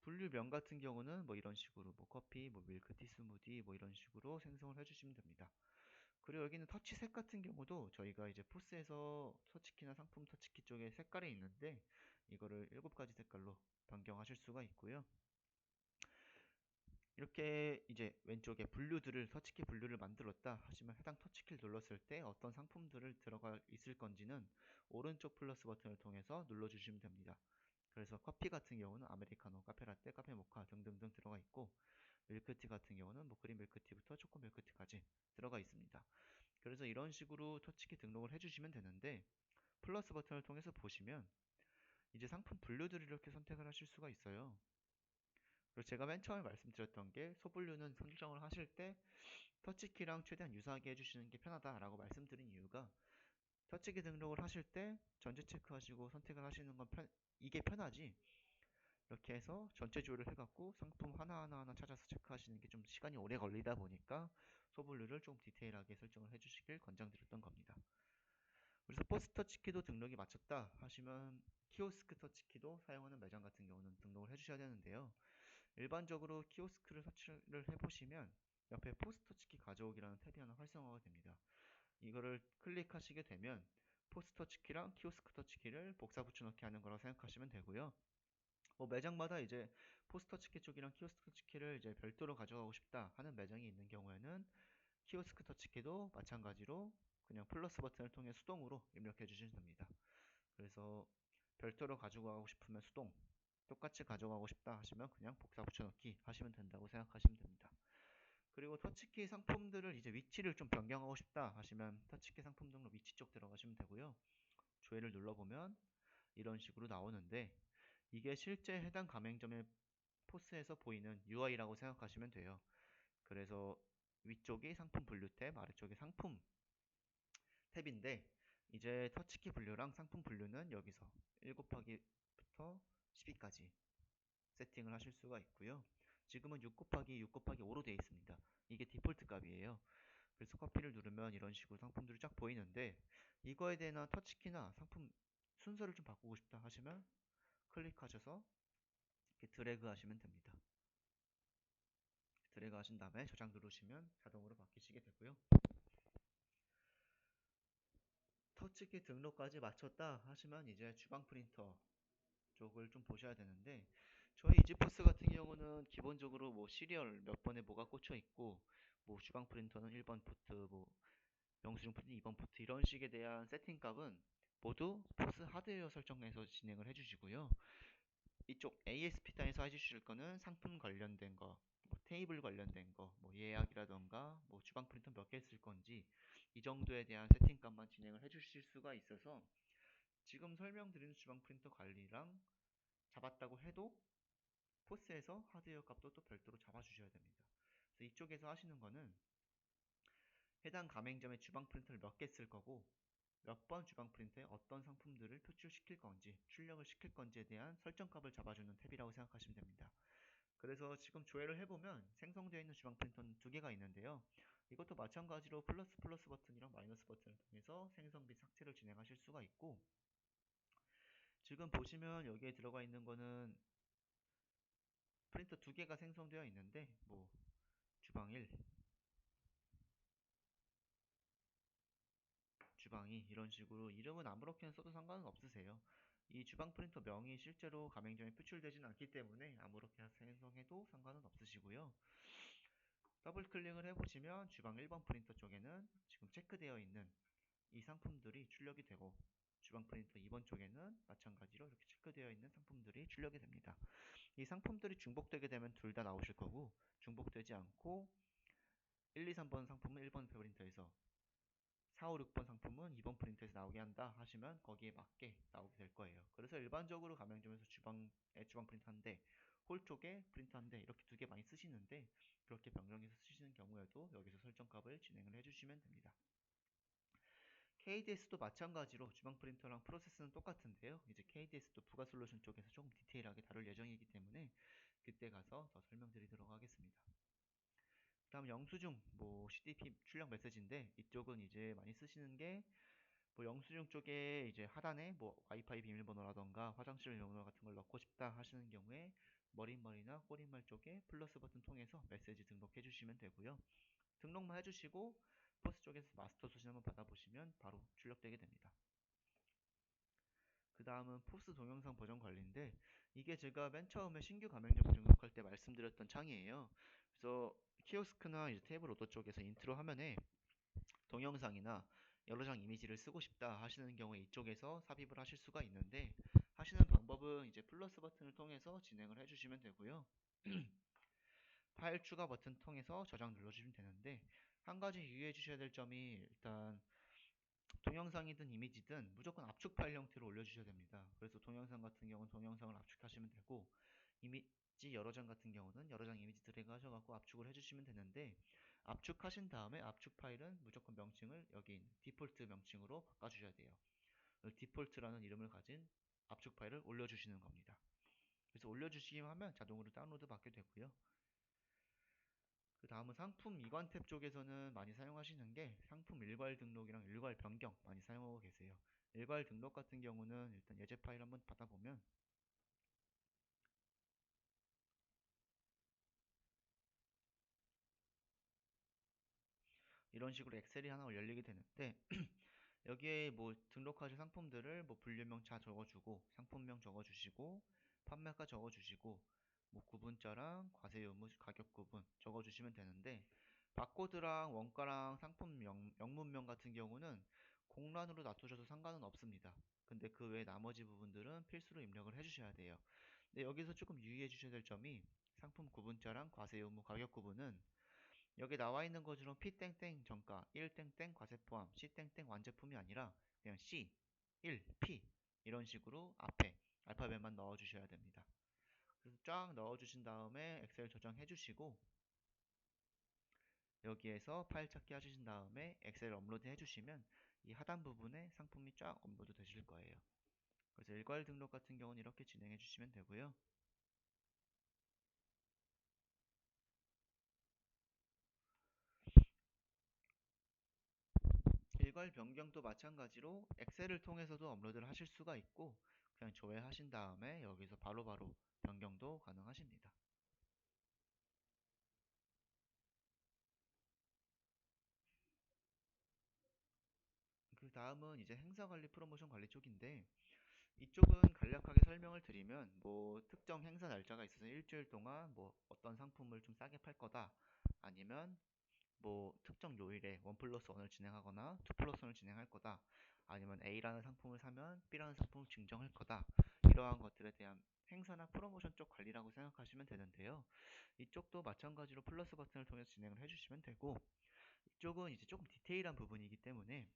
분류명 같은 경우는 뭐 이런 식으로 뭐 커피, 뭐 밀크티 스무디 뭐 이런 식으로 생성을 해주시면 됩니다. 그리고 여기는 터치색 같은 경우도 저희가 이제 포스에서 터치키나 상품 터치키 쪽에 색깔이 있는데, 이거를 7가지 색깔로 변경하실 수가 있고요. 이렇게 이제 왼쪽에 분류들을, 터치키 분류를 만들었다 하시면 해당 터치키를 눌렀을 때 어떤 상품들을 들어가 있을 건지는 오른쪽 플러스 버튼을 통해서 눌러주시면 됩니다. 그래서 커피 같은 경우는 아메리카노, 카페라떼, 카페모카 등등등 들어가 있고, 밀크티 같은 경우는 뭐 그린 밀크티부터 초코 밀크티까지 들어가 있습니다. 그래서 이런 식으로 터치키 등록을 해주시면 되는데, 플러스 버튼을 통해서 보시면 이제 상품 분류들을 이렇게 선택을 하실 수가 있어요. 그리고 제가 맨 처음에 말씀드렸던 게, 소분류는 선정을 하실 때 터치키랑 최대한 유사하게 해주시는 게 편하다라고 말씀드린 이유가, 터치키 등록을 하실 때 전체 체크하시고 선택을 하시는 건 이게 편하지, 이렇게 해서 전체 조회를 해갖고 상품 하나하나 찾아서 체크하시는 게 좀 시간이 오래 걸리다 보니까 소분류를 좀 디테일하게 설정을 해주시길 권장드렸던 겁니다. 그래서 버스 터치키도 등록이 마쳤다 하시면 키오스크 터치키도 사용하는 매장 같은 경우는 등록을 해주셔야 되는데요. 일반적으로 키오스크를 설치를 해보시면 옆에 포스 터치키 가져오기라는 탭이 하나 활성화가 됩니다. 이거를 클릭하시게 되면 포스 터치키랑 키오스크 터치키를 복사 붙여넣기 하는 거라고 생각하시면 되고요. 뭐 매장마다 이제 포스 터치키 쪽이랑 키오스크 터치키를 이제 별도로 가져가고 싶다 하는 매장이 있는 경우에는 키오스크 터치키도 마찬가지로 그냥 플러스 버튼을 통해 수동으로 입력해 주시면 됩니다. 그래서 별도로 가지고 가고 싶으면 수동, 똑같이 가져가고 싶다 하시면 그냥 복사 붙여넣기 하시면 된다고 생각하시면 됩니다. 그리고 터치키 상품들을 이제 위치를 좀 변경하고 싶다 하시면 터치키 상품 등록 위치 쪽 들어가시면 되고요. 조회를 눌러보면 이런 식으로 나오는데, 이게 실제 해당 가맹점의 포스에서 보이는 UI라고 생각하시면 돼요. 그래서 위쪽이 상품 분류 탭, 아래쪽이 상품 탭인데, 이제 터치키 분류랑 상품 분류는 여기서 1 곱하기부터 12까지 세팅을 하실 수가 있고요. 지금은 6 곱하기 6 곱하기 5로 되어 있습니다. 이게 디폴트 값이에요. 그래서 커피를 누르면 이런 식으로 상품들이 쫙 보이는데, 이거에 대한 터치키나 상품 순서를 좀 바꾸고 싶다 하시면 클릭하셔서 이렇게 드래그 하시면 됩니다. 드래그 하신 다음에 저장 누르시면 자동으로 바뀌시게 되고요. 터치키 등록까지 마쳤다 하시면 이제 주방 프린터 쪽을 좀 보셔야 되는데, 저희 이지포스 같은 경우는 기본적으로 뭐 시리얼 몇 번에 뭐가 꽂혀 있고, 뭐 주방 프린터는 1번 포트, 뭐 영수증 프린터 2번 포트 이런 식에 대한 세팅 값은 모두 포스 하드웨어 설정에서 진행을 해주시고요. 이쪽 ASP 단에서 해주실 거는 상품 관련된 거, 뭐 테이블 관련된 거, 뭐 예약이라던가 뭐 주방 프린터 몇 개 쓸 건지 이 정도에 대한 세팅 값만 진행을 해주실 수가 있어서, 지금 설명드리는 주방 프린터 관리랑 잡았다고 해도 포스에서 하드웨어 값도 또 별도로 잡아주셔야 됩니다. 그래서 이쪽에서 하시는 거는 해당 가맹점의 주방 프린터를 몇 개 쓸 거고, 몇 번 주방 프린터에 어떤 상품들을 표출시킬 건지, 출력을 시킬 건지에 대한 설정값을 잡아주는 탭이라고 생각하시면 됩니다. 그래서 지금 조회를 해보면 생성되어 있는 주방 프린터는 두 개가 있는데요. 이것도 마찬가지로 플러스 버튼이랑 마이너스 버튼을 통해서 생성 및 삭제를 진행하실 수가 있고, 지금 보시면 여기에 들어가 있는 거는 프린터 두 개가 생성되어 있는데, 뭐 주방 1, 주방이 이런 식으로 이름은 아무렇게나 써도 상관은 없으세요. 이 주방 프린터 명이 실제로 가맹점에 표출되진 않기 때문에 아무렇게나 생성해도 상관은 없으시고요. 더블 클릭을 해보시면 주방 1번 프린터 쪽에는 지금 체크되어 있는 이 상품들이 출력이 되고, 주방 프린터 2번 쪽에는 마찬가지로 이렇게 체크되어 있는 상품들이 출력이 됩니다. 이 상품들이 중복되게 되면 둘 다 나오실 거고, 중복되지 않고 1, 2, 3번 상품은 1번 프린터에서, 4, 5, 6번 상품은 2번 프린터에서 나오게 한다 하시면 거기에 맞게 나오게 될 거예요. 그래서 일반적으로 가맹점에서 주방 프린터 한 대, 홀 쪽에 프린터 한 대, 이렇게 두 개 많이 쓰시는데, 그렇게 변경해서 쓰시는 경우에도 여기서 설정값을 진행을 해주시면 됩니다. KDS도 마찬가지로 주방 프린터랑 프로세스는 똑같은데요. 이제 KDS도 부가 솔루션 쪽에서 조금 디테일하게 다룰 예정이기 때문에 그때 가서 더 설명드리도록 하겠습니다. 다음 영수증, CDP 출력 메시지인데, 이쪽은 이제 많이 쓰시는 게 영수증 쪽에 이제 하단에 와이파이 비밀번호라던가 화장실 비밀번호 같은 걸 넣고 싶다 하시는 경우에 머릿말이나 꼬릿말 쪽에 플러스 버튼 통해서 메시지 등록해 주시면 되고요. 등록만 해주시고 포스 쪽에서 마스터 수신 한번 받아보시면 바로 출력되게 됩니다. 그 다음은 포스 동영상 버전 관리인데, 이게 제가 맨 처음에 신규 가맹점 등록할 때 말씀드렸던 창이에요. 그래서 키오스크나 이제 테이블 오더 쪽에서 인트로 화면에 동영상이나 여러 장 이미지를 쓰고 싶다 하시는 경우에 이쪽에서 삽입을 하실 수가 있는데, 하시는 방법은 이제 플러스 버튼을 통해서 진행을 해주시면 되고요. 파일 추가 버튼 통해서 저장 눌러주시면 되는데, 한 가지 유의해 주셔야 될 점이, 일단 동영상이든 이미지든 무조건 압축 파일 형태로 올려주셔야 됩니다. 그래서 동영상 같은 경우는 동영상을 압축하시면 되고, 이미지 여러 장 같은 경우는 여러 장 이미지 드래그 하셔갖고 압축을 해주시면 되는데, 압축하신 다음에 압축 파일은 무조건 명칭을 여기 있는 디폴트 명칭으로 바꿔주셔야 돼요. 디폴트라는 이름을 가진 압축 파일을 올려주시는 겁니다. 그래서 올려주시기만 하면 자동으로 다운로드 받게 되고요. 그 다음은 상품 이관 탭 쪽에서는 많이 사용하시는 게 상품 일괄 등록이랑 일괄 변경 많이 사용하고 계세요. 일괄 등록 같은 경우는 일단 예제 파일 한번 받아보면 이런 식으로 엑셀이 하나 열리게 되는데, 여기에 등록하실 상품들을 분류명차 적어주고, 상품명 적어주시고, 판매가 적어주시고, 구분자랑 과세 의무 가격 구분 적어주시면 되는데, 바코드랑 원가랑 상품 영문명 같은 경우는 공란으로 놔두셔도 상관은 없습니다. 근데 그 외 나머지 부분들은 필수로 입력을 해주셔야 돼요. 근데 여기서 조금 유의해 주셔야 될 점이, 상품 구분자랑 과세 의무 가격 구분은 여기 나와 있는 것처럼 P 땡땡 정가 1 땡땡 과세 포함 C 땡땡 완제품이 아니라 그냥 C 1 P 이런 식으로 앞에 알파벳만 넣어 주셔야 됩니다. 그래서 쫙 넣어 주신 다음에 엑셀 저장해 주시고, 여기에서 파일 찾기 하신 다음에 엑셀 업로드 해주시면 이 하단 부분에 상품이 쫙 업로드 되실 거예요. 그래서 일괄 등록 같은 경우는 이렇게 진행해 주시면 되고요. 일괄 변경도 마찬가지로 엑셀을 통해서도 업로드를 하실 수가 있고, 그냥 조회하신 다음에 여기서 바로바로 변경도 가능하십니다. 그 다음은 이제 행사관리 프로모션 관리 쪽인데, 이쪽은 간략하게 설명을 드리면 특정 행사 날짜가 있어서 일주일 동안 어떤 상품을 좀 싸게 팔 거다, 아니면 특정 요일에 1 플러스 1을 진행하거나 2 플러스 1을 진행할 거다, 아니면 A라는 상품을 사면 B라는 상품을 증정할 거다, 이러한 것들에 대한 행사나 프로모션 쪽 관리라고 생각하시면 되는데요. 이쪽도 마찬가지로 플러스 버튼을 통해서 진행을 해주시면 되고, 이쪽은 이제 조금 디테일한 부분이기 때문에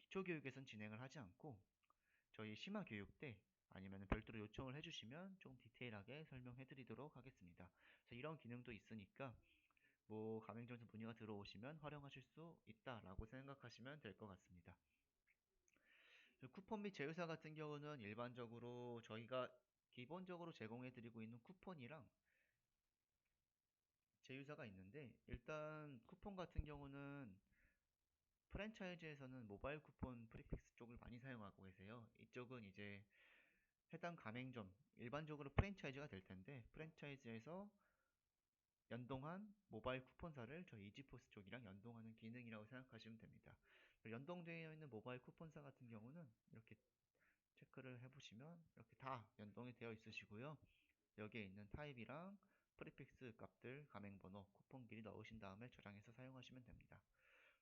기초교육에선 진행을 하지 않고 저희 심화교육 때 아니면 별도로 요청을 해주시면 좀 디테일하게 설명해 드리도록 하겠습니다. 그래서 이런 기능도 있으니까 가맹점에서 문의가 들어오시면 활용하실 수 있다라고 생각하시면 될 것 같습니다. 쿠폰 및 제휴사 같은 경우는 일반적으로 저희가 기본적으로 제공해 드리고 있는 쿠폰이랑 제휴사가 있는데, 일단 쿠폰 같은 경우는 프랜차이즈에서는 모바일 쿠폰 프리픽스 쪽을 많이 사용하고 계세요. 이쪽은 이제 해당 가맹점, 일반적으로 프랜차이즈가 될 텐데 프랜차이즈에서 연동한 모바일 쿠폰사를 저희 이지포스 쪽이랑 연동하는 기능이라고 생각하시면 됩니다. 연동되어 있는 모바일 쿠폰사 같은 경우는 이렇게 체크를 해보시면 이렇게 다 연동이 되어 있으시고요. 여기에 있는 타입이랑 프리픽스 값들, 가맹번호, 쿠폰끼리 넣으신 다음에 저장해서 사용하시면 됩니다.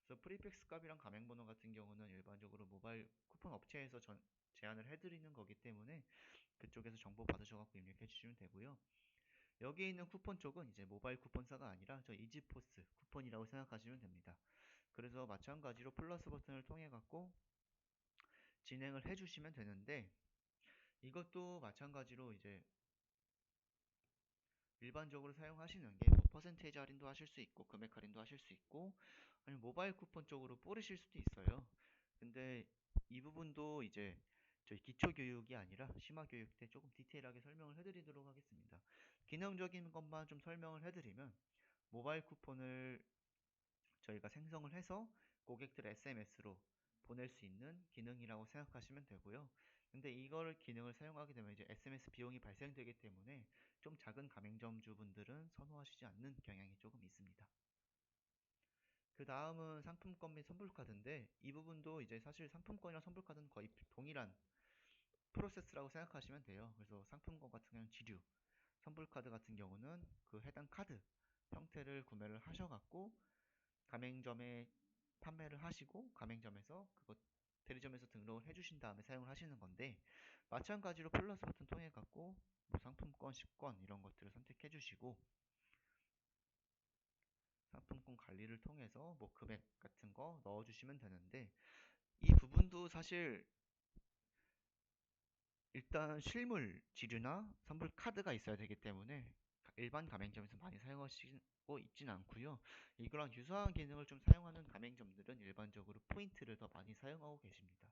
그래서 프리픽스 값이랑 가맹번호 같은 경우는 일반적으로 모바일 쿠폰 업체에서 제안을 해드리는 거기 때문에 그쪽에서 정보 받으셔갖고 입력해 주시면 되고요. 여기에 있는 쿠폰 쪽은 이제 모바일 쿠폰사가 아니라 저 이지포스 쿠폰이라고 생각하시면 됩니다. 그래서 마찬가지로 플러스 버튼을 통해 갖고 진행을 해주시면 되는데, 이것도 마찬가지로 이제 일반적으로 사용하시는 게 뭐 퍼센테이지 할인도 하실 수 있고 금액 할인도 하실 수 있고 아니면 모바일 쿠폰 쪽으로 뿌리실 수도 있어요. 근데 이 부분도 이제 저희 기초 교육이 아니라 심화 교육 때 조금 디테일하게 설명을 해드리도록 하겠습니다. 기능적인 것만 좀 설명을 해드리면, 모바일 쿠폰을 저희가 생성을 해서 고객들 SMS로 보낼 수 있는 기능이라고 생각하시면 되고요. 근데 이걸 기능을 사용하게 되면 이제 SMS 비용이 발생되기 때문에 좀 작은 가맹점주 분들은 선호하시지 않는 경향이 조금 있습니다. 그 다음은 상품권 및 선불카드인데, 이 부분도 이제 사실 상품권이랑 선불카드는 거의 동일한 프로세스라고 생각하시면 돼요. 그래서 상품권 같은 경우는 지류, 선불카드 같은 경우는 그 해당 카드 형태를 구매를 하셔갖고 가맹점에 판매를 하시고 가맹점에서 그거 대리점에서 등록을 해주신 다음에 사용을 하시는 건데, 마찬가지로 플러스 버튼 통해 갖고 뭐 상품권, 식권 이런 것들을 선택해 주시고 상품권 관리를 통해서 뭐 금액 같은 거 넣어 주시면 되는데, 이 부분도 사실 일단 실물 지류나 선불 카드가 있어야 되기 때문에 일반 가맹점에서 많이 사용하시고 있진 않고요. 이거랑 유사한 기능을 좀 사용하는 가맹점들은 일반적으로 포인트를 더 많이 사용하고 계십니다.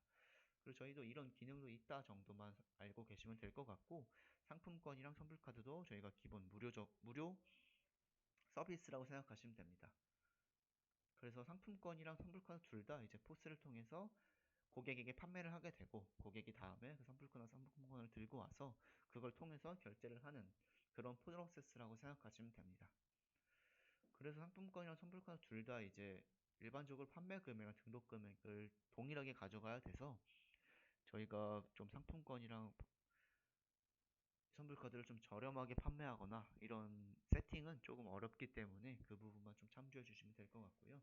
그리고 저희도 이런 기능도 있다 정도만 알고 계시면 될 것 같고, 상품권이랑 선불카드도 저희가 기본 무료 서비스라고 생각하시면 됩니다. 그래서 상품권이랑 선불카드 둘 다 이제 포스를 통해서 고객에게 판매를 하게 되고, 고객이 다음에 그 선불권이나 상품권을 들고 와서 그걸 통해서 결제를 하는 그런 프로세스라고 생각하시면 됩니다. 그래서 상품권이랑 선불권 둘 다 이제 일반적으로 판매 금액이랑 등록 금액을 동일하게 가져가야 돼서 저희가 좀 상품권이랑 선불카드를 좀 저렴하게 판매하거나 이런 세팅은 조금 어렵기 때문에 그 부분만 좀 참조해 주시면 될 것 같고요.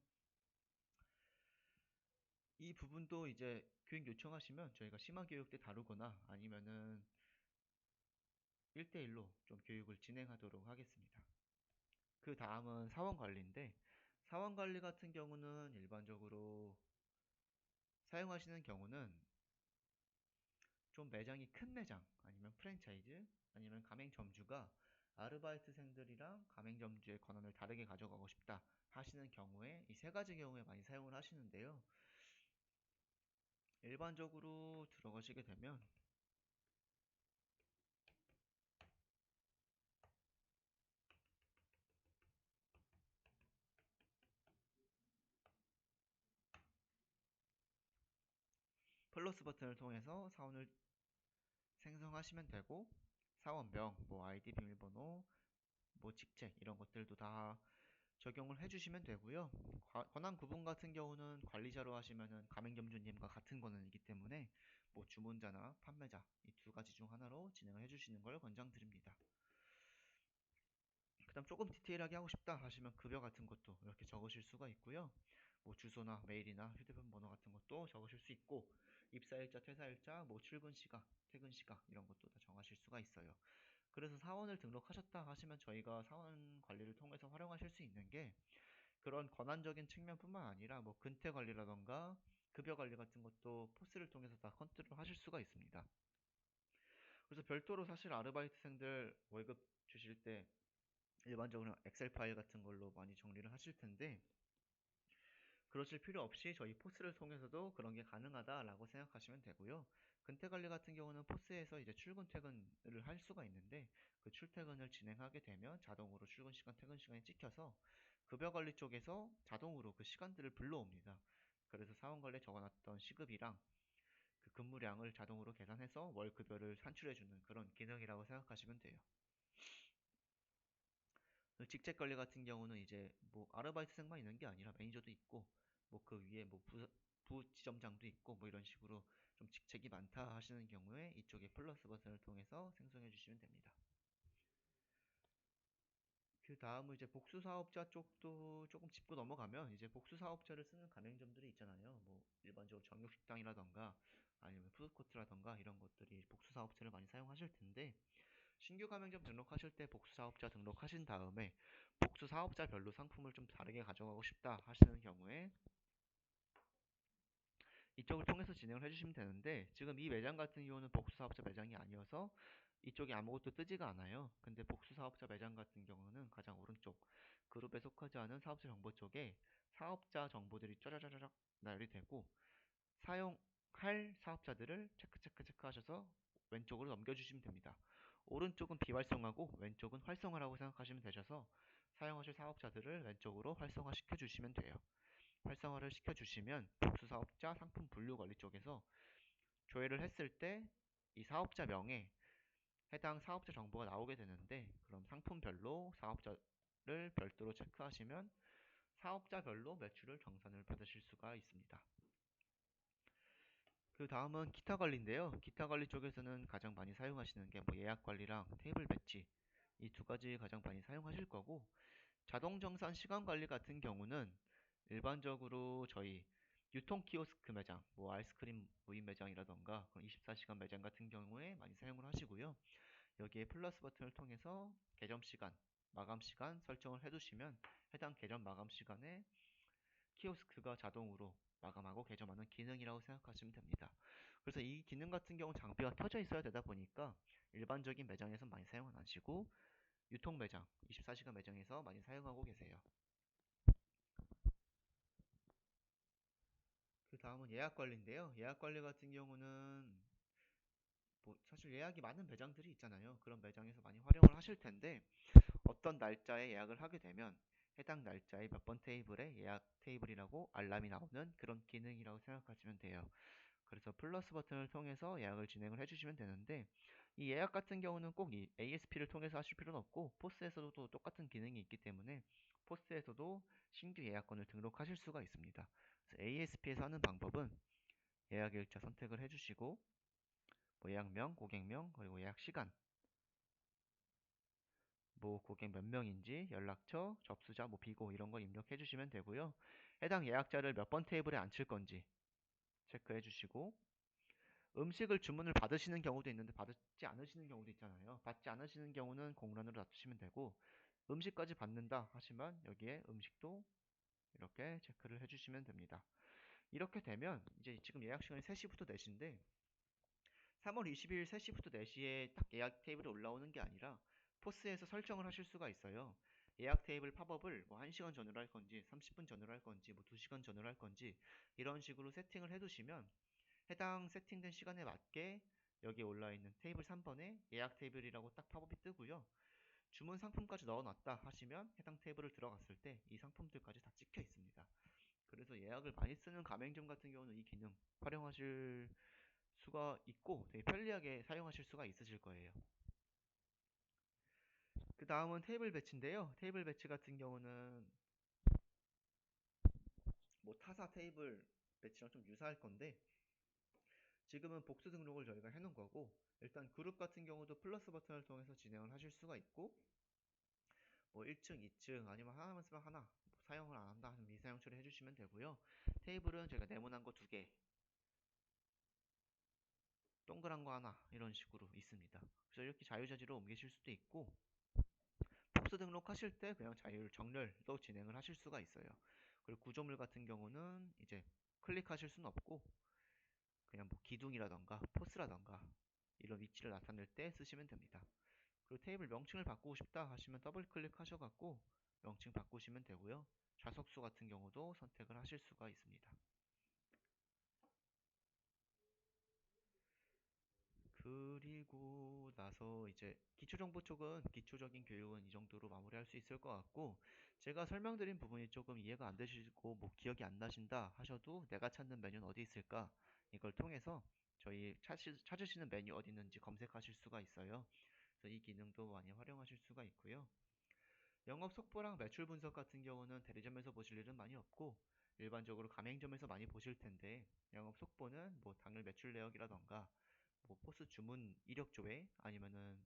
이 부분도 이제 교육 요청하시면 저희가 심화교육 때 다루거나 아니면은 1대1로 좀 교육을 진행하도록 하겠습니다. 그 다음은 사원관리인데, 사원관리 같은 경우는 일반적으로 사용하시는 경우는 좀 매장이 큰 매장 아니면 프랜차이즈 아니면 가맹점주가 아르바이트생들이랑 가맹점주의 권한을 다르게 가져가고 싶다 하시는 경우에 이 세 가지 경우에 많이 사용을 하시는데요. 일반적으로 들어가시게 되면 플러스 버튼을 통해서 사원을 생성하시면 되고, 사원명, 뭐 아이디 비밀번호, 뭐 직책 이런 것들도 다 적용을 해주시면 되고요. 권한 구분 같은 경우는 관리자로 하시면은 가맹점주님과 같은 권한이기 때문에 뭐 주문자나 판매자 이 두 가지 중 하나로 진행을 해주시는 걸 권장드립니다. 그다음 조금 디테일하게 하고 싶다 하시면 급여 같은 것도 이렇게 적으실 수가 있고요. 뭐 주소나 메일이나 휴대폰 번호 같은 것도 적으실 수 있고, 입사일자, 퇴사일자, 뭐 출근 시각, 퇴근 시각 이런 것도 다 정하실 수가 있어요. 그래서 사원을 등록하셨다 하시면 저희가 사원 관리를 통해서 활용하실 수 있는 게 그런 권한적인 측면뿐만 아니라 뭐 근태 관리라던가 급여 관리 같은 것도 포스를 통해서 다 컨트롤 하실 수가 있습니다. 그래서 별도로 사실 아르바이트생들 월급 주실 때 일반적으로 엑셀 파일 같은 걸로 많이 정리를 하실 텐데, 그러실 필요 없이 저희 포스를 통해서도 그런 게 가능하다라고 생각하시면 되고요. 근태 관리 같은 경우는 포스에서 이제 출근 퇴근을 할 수가 있는데, 그 출퇴근을 진행하게 되면 자동으로 출근 시간, 퇴근 시간이 찍혀서 급여 관리 쪽에서 자동으로 그 시간들을 불러옵니다. 그래서 사원 관리에 적어놨던 시급이랑 그 근무량을 자동으로 계산해서 월 급여를 산출해주는 그런 기능이라고 생각하시면 돼요. 직책 관리 같은 경우는 이제 뭐 아르바이트생만 있는 게 아니라 매니저도 있고 뭐 그 위에 뭐 부지점장도 있고 뭐 이런 식으로 좀 직책이 많다 하시는 경우에 이쪽에 플러스 버튼을 통해서 생성해 주시면 됩니다. 그 다음은 이제 복수 사업자 쪽도 조금 짚고 넘어가면 이제 복수 사업자를 쓰는 가맹점들이 있잖아요. 뭐 일반적으로 정육식당이라던가 아니면 푸드코트라던가 이런 것들이 복수 사업자를 많이 사용하실 텐데 신규 가맹점 등록하실 때 복수 사업자 등록하신 다음에 복수 사업자별로 상품을 좀 다르게 가져가고 싶다 하시는 경우에 이쪽을 통해서 진행을 해주시면 되는데 지금 이 매장 같은 경우는 복수 사업자 매장이 아니어서 이쪽에 아무것도 뜨지가 않아요. 근데 복수 사업자 매장 같은 경우는 가장 오른쪽 그룹에 속하지 않은 사업자 정보 쪽에 사업자 정보들이 짜자자자작 나열이 되고 사용할 사업자들을 체크 하셔서 왼쪽으로 넘겨주시면 됩니다. 오른쪽은 비활성화고 왼쪽은 활성화라고 생각하시면 되셔서 사용하실 사업자들을 왼쪽으로 활성화 시켜주시면 돼요. 활성화를 시켜주시면 복수사업자 상품 분류 관리 쪽에서 조회를 했을 때 이 사업자 명에 해당 사업자 정보가 나오게 되는데 그럼 상품별로 사업자를 별도로 체크하시면 사업자별로 매출을 정산을 받으실 수가 있습니다. 그 다음은 기타 관리인데요. 기타 관리 쪽에서는 가장 많이 사용하시는 게 뭐 예약 관리랑 테이블 배치 이 두 가지 가장 많이 사용하실 거고 자동 정산 시간 관리 같은 경우는 일반적으로 저희 유통 키오스크 매장, 뭐 아이스크림 무인 매장이라던가 24시간 매장 같은 경우에 많이 사용을 하시고요. 여기에 플러스 버튼을 통해서 개점 시간, 마감 시간 설정을 해두시면 해당 개점 마감 시간에 키오스크가 자동으로 마감하고 개점하는 기능이라고 생각하시면 됩니다. 그래서 이 기능 같은 경우 장비가 켜져 있어야 되다 보니까 일반적인 매장에서 많이 사용 안 하시고 유통 매장, 24시간 매장에서 많이 사용하고 계세요. 그 다음은 예약 관리인데요. 예약 관리 같은 경우는 뭐 사실 예약이 많은 매장들이 있잖아요. 그런 매장에서 많이 활용을 하실 텐데 어떤 날짜에 예약을 하게 되면 해당 날짜에 몇 번 테이블에 예약 테이블이라고 알람이 나오는 그런 기능이라고 생각하시면 돼요. 그래서 플러스 버튼을 통해서 예약을 진행을 해주시면 되는데 이 예약 같은 경우는 꼭 이 ASP를 통해서 하실 필요는 없고 포스에서도 똑같은 기능이 있기 때문에 포스에서도 신규 예약권을 등록하실 수가 있습니다. ASP에서 하는 방법은 예약 일자 선택을 해주시고 뭐 예약명, 고객명, 그리고 예약 시간, 뭐 고객 몇 명인지, 연락처, 접수자, 뭐 비고 이런 거 입력해 주시면 되고요. 해당 예약자를 몇 번 테이블에 앉힐 건지 체크해 주시고 음식을 주문을 받으시는 경우도 있는데 받지 않으시는 경우도 있잖아요. 받지 않으시는 경우는 공란으로 놔두시면 되고 음식까지 받는다 하시면 여기에 음식도 이렇게 체크를 해주시면 됩니다. 이렇게 되면 이제 지금 예약 시간이 3시부터 4시인데 3월 20일 3시부터 4시에 딱 예약 테이블이 올라오는 게 아니라 포스에서 설정을 하실 수가 있어요. 예약 테이블 팝업을 뭐 1시간 전후로 할 건지 30분 전후로 할 건지 뭐 2시간 전후로 할 건지 이런 식으로 세팅을 해두시면 해당 세팅된 시간에 맞게 여기에 올라있는 테이블 3번에 예약 테이블이라고 딱 팝업이 뜨고요. 주문 상품까지 넣어놨다 하시면 해당 테이블을 들어갔을 때 이 상품들까지 다 찍혀 있습니다. 그래서 예약을 많이 쓰는 가맹점 같은 경우는 이 기능 활용하실 수가 있고 되게 편리하게 사용하실 수가 있으실 거예요. 그 다음은 테이블 배치인데요. 테이블 배치 같은 경우는 뭐 타사 테이블 배치랑 좀 유사할 건데 지금은 복수 등록을 저희가 해놓은 거고 일단 그룹 같은 경우도 플러스 버튼을 통해서 진행을 하실 수가 있고 뭐 1층, 2층 아니면 하나만 쓰면 하나 뭐 사용을 안 한다 하면 미사용 처리 해주시면 되고요. 테이블은 제가 네모난 거 2개 동그란 거 하나 이런 식으로 있습니다. 그래서 이렇게 자유자재로 옮기실 수도 있고 복수 등록하실 때 그냥 자율 정렬도 진행을 하실 수가 있어요. 그리고 구조물 같은 경우는 이제 클릭하실 수는 없고 그냥 뭐 기둥이라던가 포스라던가 이런 위치를 나타낼 때 쓰시면 됩니다. 그리고 테이블 명칭을 바꾸고 싶다 하시면 더블 클릭하셔갖고 명칭 바꾸시면 되고요. 좌석수 같은 경우도 선택을 하실 수가 있습니다. 그리고 나서 이제 기초정보 쪽은 기초적인 교육은 이 정도로 마무리할 수 있을 것 같고 제가 설명드린 부분이 조금 이해가 안 되시고 뭐 기억이 안 나신다 하셔도 내가 찾는 메뉴는 어디 있을까 이걸 통해서 저희 찾으시는 메뉴 어디 있는지 검색하실 수가 있어요. 그래서 이 기능도 많이 활용하실 수가 있고요. 영업 속보랑 매출 분석 같은 경우는 대리점에서 보실 일은 많이 없고 일반적으로 가맹점에서 많이 보실 텐데, 영업 속보는 뭐 당일 매출 내역이라던가 뭐 포스 주문 이력 조회, 아니면은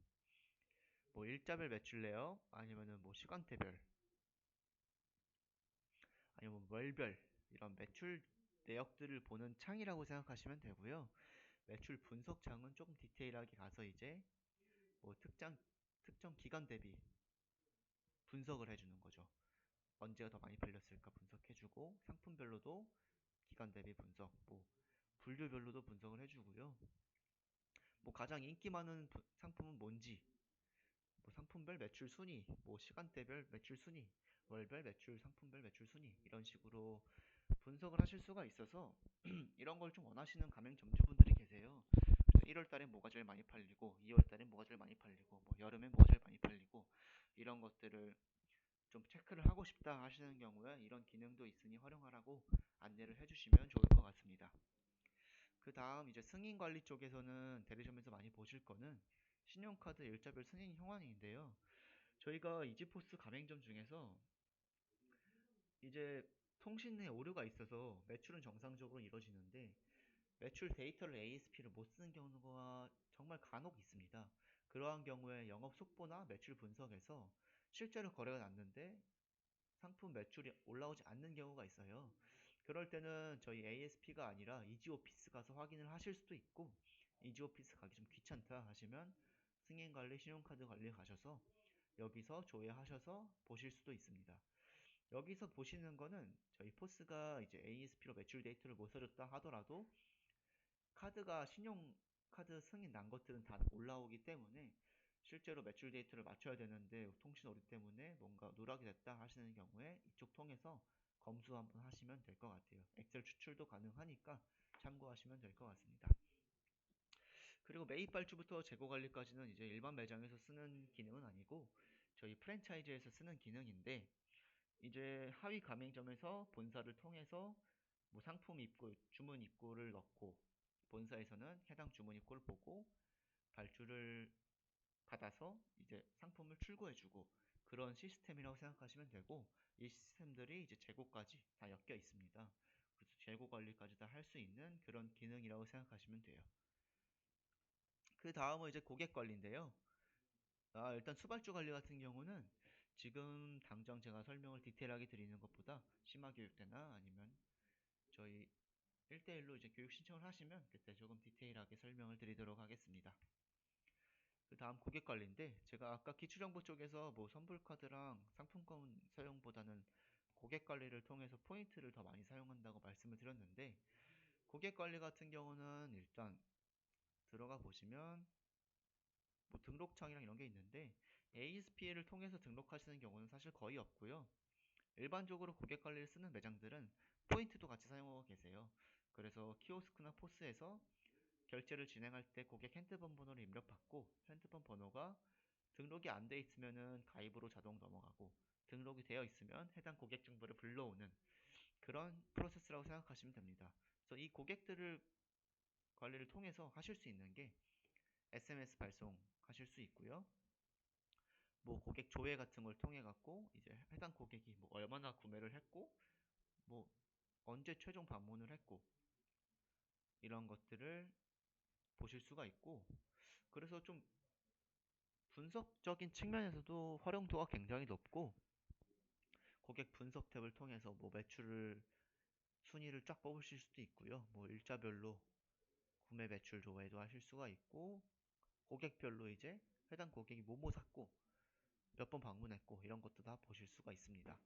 뭐 일자별 매출 내역, 아니면은 뭐 시간대별, 아니면 뭐 월별, 이런 매출 내역들을 보는 창이라고 생각하시면 되고요. 매출 분석 창은 조금 디테일하게 가서 이제 뭐 특정 기간 대비 분석을 해주는 거죠. 언제가 더 많이 팔렸을까 분석해주고, 상품별로도 기간 대비 분석, 뭐 분류별로도 분석을 해주고요. 뭐 가장 인기 많은 상품은 뭔지, 뭐 상품별 매출 순위, 뭐 시간대별 매출 순위, 월별 매출, 상품별 매출 순위, 이런 식으로 분석을 하실 수가 있어서 이런 걸 좀 원하시는 가맹점주분들이 계세요. 그래서 1월 달에 뭐가 제일 많이 팔리고, 2월 달에 뭐가 제일 많이 팔리고, 뭐 여름에 뭐가 제일 많이 팔리고, 이런 것들을 좀 체크를 하고 싶다 하시는 경우에 이런 기능도 있으니 활용하라고 안내를 해주시면 좋을 것 같습니다. 그 다음 이제 승인 관리 쪽에서는 대리점에서 많이 보실 거는 신용카드 일자별 승인 현황인데요. 저희가 이지포스 가맹점 중에서 이제 통신 내 오류가 있어서 매출은 정상적으로 이루어지는데 매출 데이터를 ASP를 못 쓰는 경우가 정말 간혹 있습니다. 그러한 경우에 영업 속보나 매출 분석에서 실제로 거래가 났는데 상품 매출이 올라오지 않는 경우가 있어요. 그럴 때는 저희 ASP가 아니라 이지오피스 가서 확인을 하실 수도 있고, 이지오피스 가기 좀 귀찮다 하시면 승인관리, 신용카드 관리 가셔서 여기서 조회하셔서 보실 수도 있습니다. 여기서 보시는 거는 저희 포스가 이제 ASP로 매출 데이터를 못 써줬다 하더라도 카드가 신용카드 승인 난 것들은 다 올라오기 때문에 실제로 매출 데이터를 맞춰야 되는데 통신 오류 때문에 뭔가 누락이 됐다 하시는 경우에 이쪽 통해서 검수 한번 하시면 될 것 같아요. 엑셀 추출도 가능하니까 참고하시면 될 것 같습니다. 그리고 매입 발주부터 재고 관리까지는 이제 일반 매장에서 쓰는 기능은 아니고 저희 프랜차이즈에서 쓰는 기능인데, 이제 하위 가맹점에서 본사를 통해서 뭐 상품 입고, 주문 입고를 넣고 본사에서는 해당 주문 입고를 보고 발주를 받아서 이제 상품을 출고해주고, 그런 시스템이라고 생각하시면 되고, 이 시스템들이 이제 재고까지 다 엮여 있습니다. 그래서 재고 관리까지 다 할 수 있는 그런 기능이라고 생각하시면 돼요. 그 다음은 이제 고객 관리인데요. 일단 수발주 관리 같은 경우는 지금 당장 제가 설명을 디테일하게 드리는 것보다 심화교육 때나 아니면 저희 1대1로 이제 교육 신청을 하시면 그때 조금 디테일하게 설명을 드리도록 하겠습니다. 그 다음 고객 관리인데, 제가 아까 기초정보 쪽에서 뭐 선불카드랑 상품권 사용보다는 고객 관리를 통해서 포인트를 더 많이 사용한다고 말씀을 드렸는데, 고객 관리 같은 경우는 일단 들어가 보시면 뭐 등록창이랑 이런 게 있는데 ASP를 통해서 등록하시는 경우는 사실 거의 없고요. 일반적으로 고객 관리를 쓰는 매장들은 포인트도 같이 사용하고 계세요. 그래서 키오스크나 포스에서 결제를 진행할 때 고객 핸드폰 번호를 입력받고, 핸드폰 번호가 등록이 안 돼 있으면은 가입으로 자동 넘어가고, 등록이 되어 있으면 해당 고객 정보를 불러오는 그런 프로세스라고 생각하시면 됩니다. 그래서 이 고객들을 관리를 통해서 하실 수 있는 게 SMS 발송하실 수 있고요. 뭐 고객 조회 같은 걸 통해 갖고 이제 해당 고객이 뭐 얼마나 구매를 했고, 뭐 언제 최종 방문을 했고, 이런 것들을 보실 수가 있고, 그래서 좀 분석적인 측면에서도 활용도가 굉장히 높고, 고객 분석 탭을 통해서 뭐 매출을 순위를 쫙 뽑으실 수도 있고요. 뭐 일자별로 구매 매출 조회도 하실 수가 있고, 고객별로 이제 해당 고객이 뭐뭐 샀고 몇 번 방문했고 이런 것도 다 보실 수가 있습니다.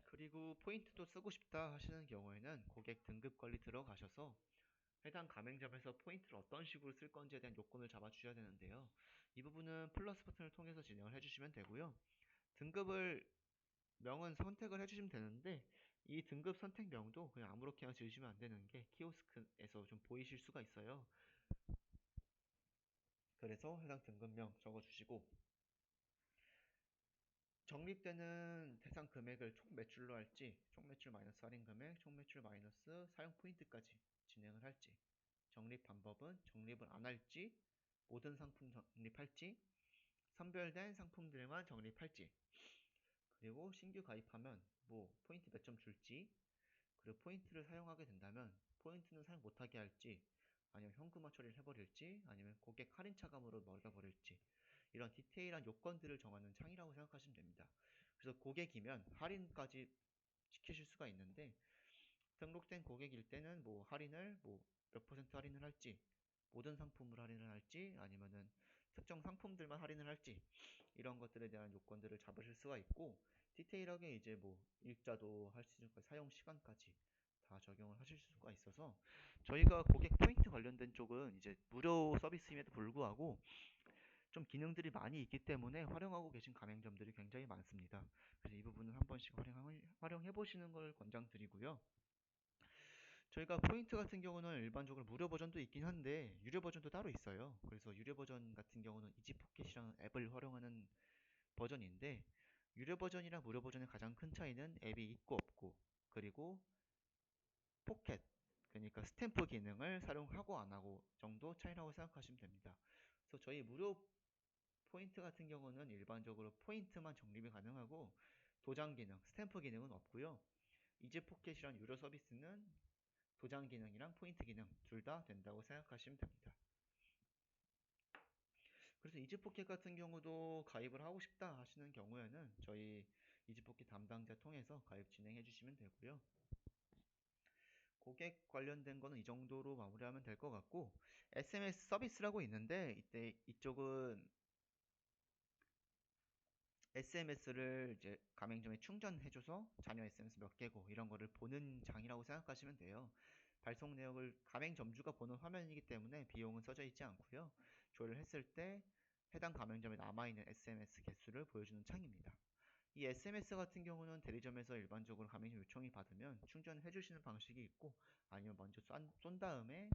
그리고 포인트도 쓰고 싶다 하시는 경우에는 고객 등급 관리 들어가셔서 해당 가맹점에서 포인트를 어떤 식으로 쓸 건지에 대한 요건을 잡아 주셔야 되는데요. 이 부분은 플러스 버튼을 통해서 진행을 해주시면 되고요. 등급을 명은 선택을 해주시면 되는데, 이 등급 선택명도 그냥 아무렇게나 지으시면 안 되는 게 키오스크에서 좀 보이실 수가 있어요. 그래서 해당 등급명 적어주시고, 적립되는 대상 금액을 총 매출로 할지, 총 매출 마이너스 할인 금액, 총 매출 마이너스 사용 포인트까지 진행을 할지, 적립 방법은 적립을 안 할지, 모든 상품 적립할지, 선별된 상품들만 적립할지, 그리고 신규 가입하면 뭐 포인트 몇 점 줄지, 그리고 포인트를 사용하게 된다면 포인트는 사용 못하게 할지, 아니면 현금화 처리를 해버릴지, 아니면 고객 할인 차감으로 먹여버릴지, 이런 디테일한 요건들을 정하는 창이라고 생각하시면 됩니다. 그래서 고객이면 할인까지 시키실 수가 있는데, 등록된 고객일 때는 뭐 할인을 뭐 몇 퍼센트 할인을 할지, 모든 상품을 할인을 할지, 아니면은 특정 상품들만 할인을 할지, 이런 것들에 대한 요건들을 잡으실 수가 있고, 디테일하게 이제 뭐 일자도 할 수 있고 사용 시간까지 다 적용을 하실 수가 있어서, 저희가 고객 포인트 관련된 쪽은 이제 무료 서비스임에도 불구하고 좀 기능들이 많이 있기 때문에 활용하고 계신 가맹점들이 굉장히 많습니다. 그래서 이 부분을 한 번씩 활용해 보시는 걸 권장드리고요. 저희가 포인트 같은 경우는 일반적으로 무료 버전도 있긴 한데 유료 버전도 따로 있어요. 그래서 유료 버전 같은 경우는 이지포켓이라는 앱을 활용하는 버전인데, 유료 버전이랑 무료 버전의 가장 큰 차이는 앱이 있고 없고, 그리고 포켓, 그러니까 스탬프 기능을 사용하고 안 하고 정도 차이라고 생각하시면 됩니다. 그래서 저희 무료 포인트 같은 경우는 일반적으로 포인트만 적립이 가능하고 도장 기능, 스탬프 기능은 없고요. 이지포켓이란 유료 서비스는 도장 기능이랑 포인트 기능 둘 다 된다고 생각하시면 됩니다. 그래서 이지포켓 같은 경우도 가입을 하고 싶다 하시는 경우에는 저희 이지포켓 담당자 통해서 가입 진행해 주시면 되고요. 고객 관련된 거는 이 정도로 마무리하면 될 것 같고, SMS 서비스라고 있는데 이쪽은 SMS를 이제 가맹점에 충전해줘서 자녀 SMS 몇 개고 이런 거를 보는 장이라고 생각하시면 돼요. 발송 내역을 가맹점주가 보는 화면이기 때문에 비용은 써져 있지 않고요. 조회를 했을 때 해당 가맹점에 남아있는 SMS 개수를 보여주는 창입니다. 이 SMS 같은 경우는 대리점에서 일반적으로 가맹점 요청이 받으면 충전해 주시는 방식이 있고, 아니면 먼저 쏜 다음에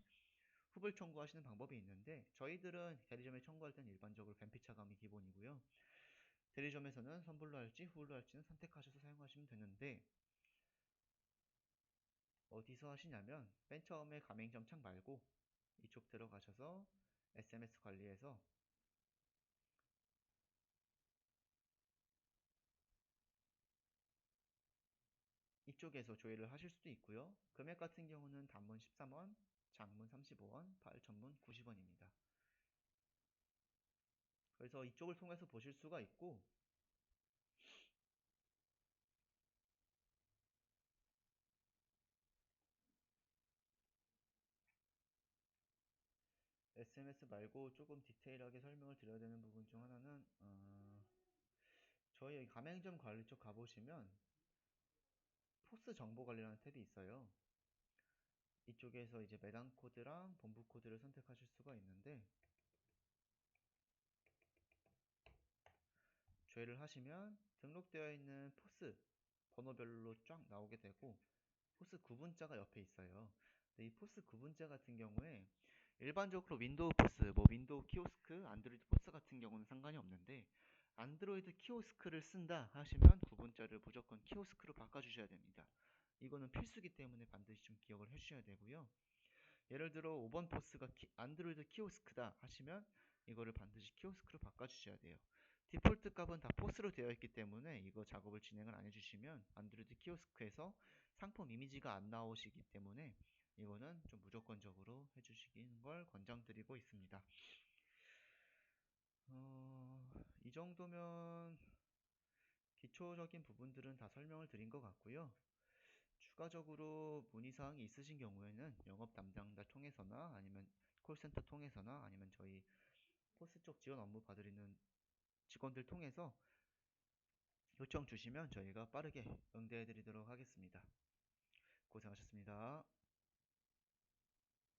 후불 청구하시는 방법이 있는데, 저희들은 대리점에 청구할 때는 일반적으로 뱀피 차감이 기본이고요. 대리점에서는 선불로 할지 후불로 할지는 선택하셔서 사용하시면 되는데, 어디서 하시냐면 맨 처음에 가맹점 창 말고 이쪽 들어가셔서 SMS 관리에서 이쪽에서 조회를 하실 수도 있고요. 금액 같은 경우는 단문 13원, 장문 35원, 8천문 90원입니다. 그래서 이쪽을 통해서 보실 수가 있고, SMS 말고 조금 디테일하게 설명을 드려야 되는 부분 중 하나는 저희 여기 가맹점 관리 쪽 가보시면 포스 정보 관리라는 탭이 있어요. 이쪽에서 이제 매당 코드랑 본부 코드를 선택하실 수가 있는데, 조회를 하시면 등록되어 있는 포스 번호별로 쫙 나오게 되고, 포스 구분자가 옆에 있어요. 근데 이 포스 구분자 같은 경우에 일반적으로 윈도우 포스, 뭐 윈도우 키오스크, 안드로이드 포스 같은 경우는 상관이 없는데, 안드로이드 키오스크를 쓴다 하시면 구분자를 무조건 키오스크로 바꿔주셔야 됩니다. 이거는 필수기 때문에 반드시 좀 기억을 해주셔야 되고요. 예를 들어 5번 포스가 안드로이드 키오스크다 하시면 이거를 반드시 키오스크로 바꿔주셔야 돼요. 디폴트 값은 다 포스로 되어 있기 때문에 이거 작업을 진행을 안 해주시면 안드로이드 키오스크에서 상품 이미지가 안 나오시기 때문에 이거는 좀 무조건적으로 해주시는 걸 권장드리고 있습니다. 이 정도면 기초적인 부분들은 다 설명을 드린 것 같고요. 추가적으로 문의사항이 있으신 경우에는 영업 담당자 통해서나 아니면 콜센터 통해서나 아니면 저희 포스 쪽 지원 업무 봐드리는 직원들 통해서 요청 주시면 저희가 빠르게 응대해 드리도록 하겠습니다. 고생하셨습니다.